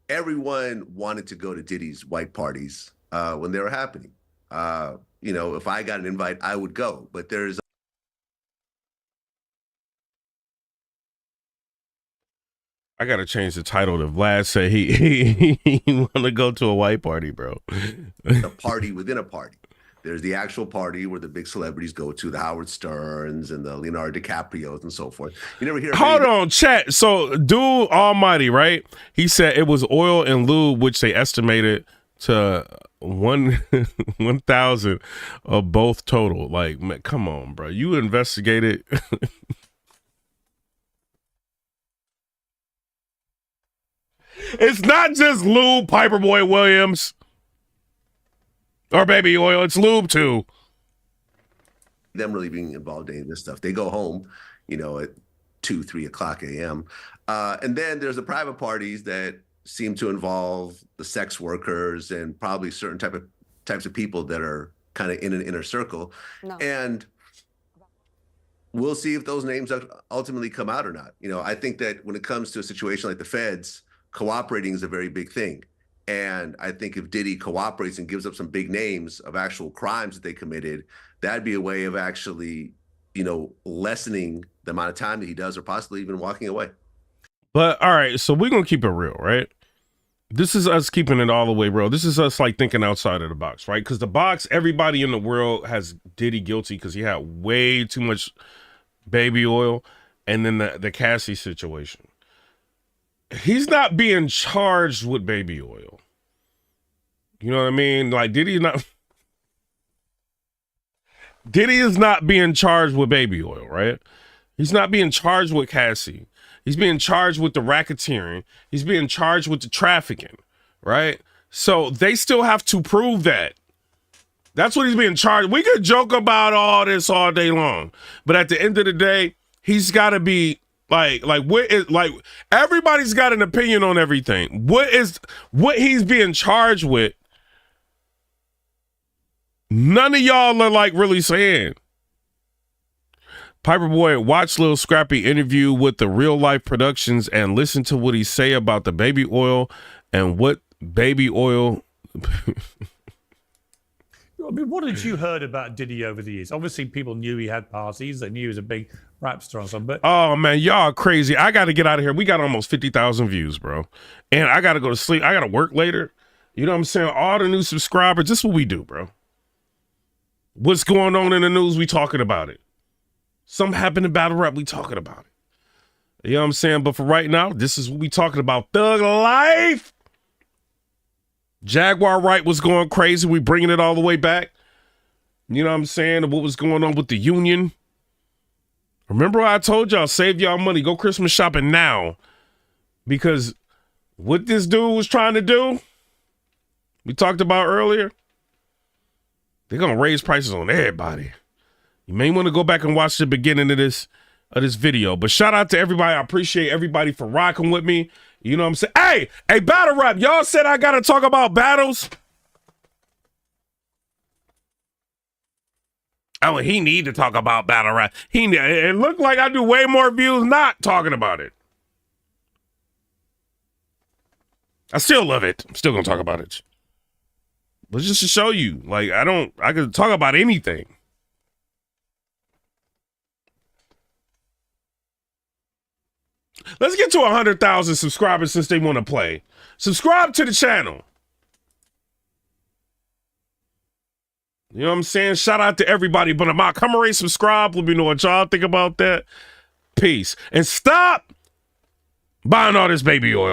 everyone wanted to go to Diddy's white parties when they were happening. You know, if I got an invite, I would go. But there's I gotta change the title to Vlad said he want to go to a white party, bro. a party within a party. There's the actual party where the big celebrities go to, the Howard Sterns and the Leonardo DiCaprios and so forth. You never hear. Hold on, chat. So, dude Almighty, right? He said it was oil and lube, which they estimated to 1,000 of both total. Like, man, come on, bro. You investigated. It's not just lube, Piperboy Williams, or baby oil. It's lube too. Them really being involved in any of this stuff. They go home, you know, at 2, 3 o'clock a.m. And then there's the private parties that seem to involve the sex workers and probably certain types of people that are kind of in an inner circle. No. And we'll see if those names ultimately come out or not. You know, I think that when it comes to a situation like the feds, cooperating is a very big thing. And I think if Diddy cooperates and gives up some big names of actual crimes that they committed, that'd be a way of actually, lessening the amount of time that he does, or possibly even walking away. But all right, so we're gonna keep it real, right? This is us keeping it all the way real. This is us like thinking outside of the box, right? Because the box, everybody in the world has Diddy guilty because he had way too much baby oil, and then the Cassie situation. He's not being charged with baby oil. You know what I mean? Like Diddy is not being charged with baby oil, right? He's not being charged with Cassie. He's being charged with the racketeering. He's being charged with the trafficking, right? So they still have to prove that. That's what he's being charged. We could joke about all this all day long, but at the end of the day, he's got to be like everybody's got an opinion on everything. What he's being charged with? None of y'all are like really saying. Piper Boy, watch Lil Scrappy interview with the Real Life Productions and listen to what he say about the baby oil and what baby oil. I mean, what had you heard about Diddy over the years? Obviously, people knew he had parties. They knew he was a big rap star or something. But oh man, y'all crazy! I got to get out of here. We got almost 50,000 views, bro, and I got to go to sleep. I got to work later. You know what I'm saying? All the new subscribers. This is what we do, bro. What's going on in the news? We talking about it. Something happened in battle rap, we talking about it. You know what I'm saying? But for right now, this is what we talking about. Thug life. Jaguar Wright was going crazy. We bringing it all the way back. You know what I'm saying? And what was going on with the union. Remember I told y'all, save y'all money. Go Christmas shopping now. Because what this dude was trying to do, we talked about earlier, they're going to raise prices on everybody. You may want to go back and watch the beginning of this video. But shout out to everybody. I appreciate everybody for rocking with me. You know what I'm saying? Hey, battle rap. Y'all said I got to talk about battles. Oh, he need to talk about battle rap. It looked like I do way more views not talking about it. I still love it. I'm still going to talk about it. But just to show you, like, I could talk about anything. Let's get to 100,000 subscribers since they want to play. Subscribe to the channel. You know what I'm saying? Shout out to everybody. But I'm out. Come and subscribe. Let me know what y'all think about that. Peace. And stop buying all this baby oil.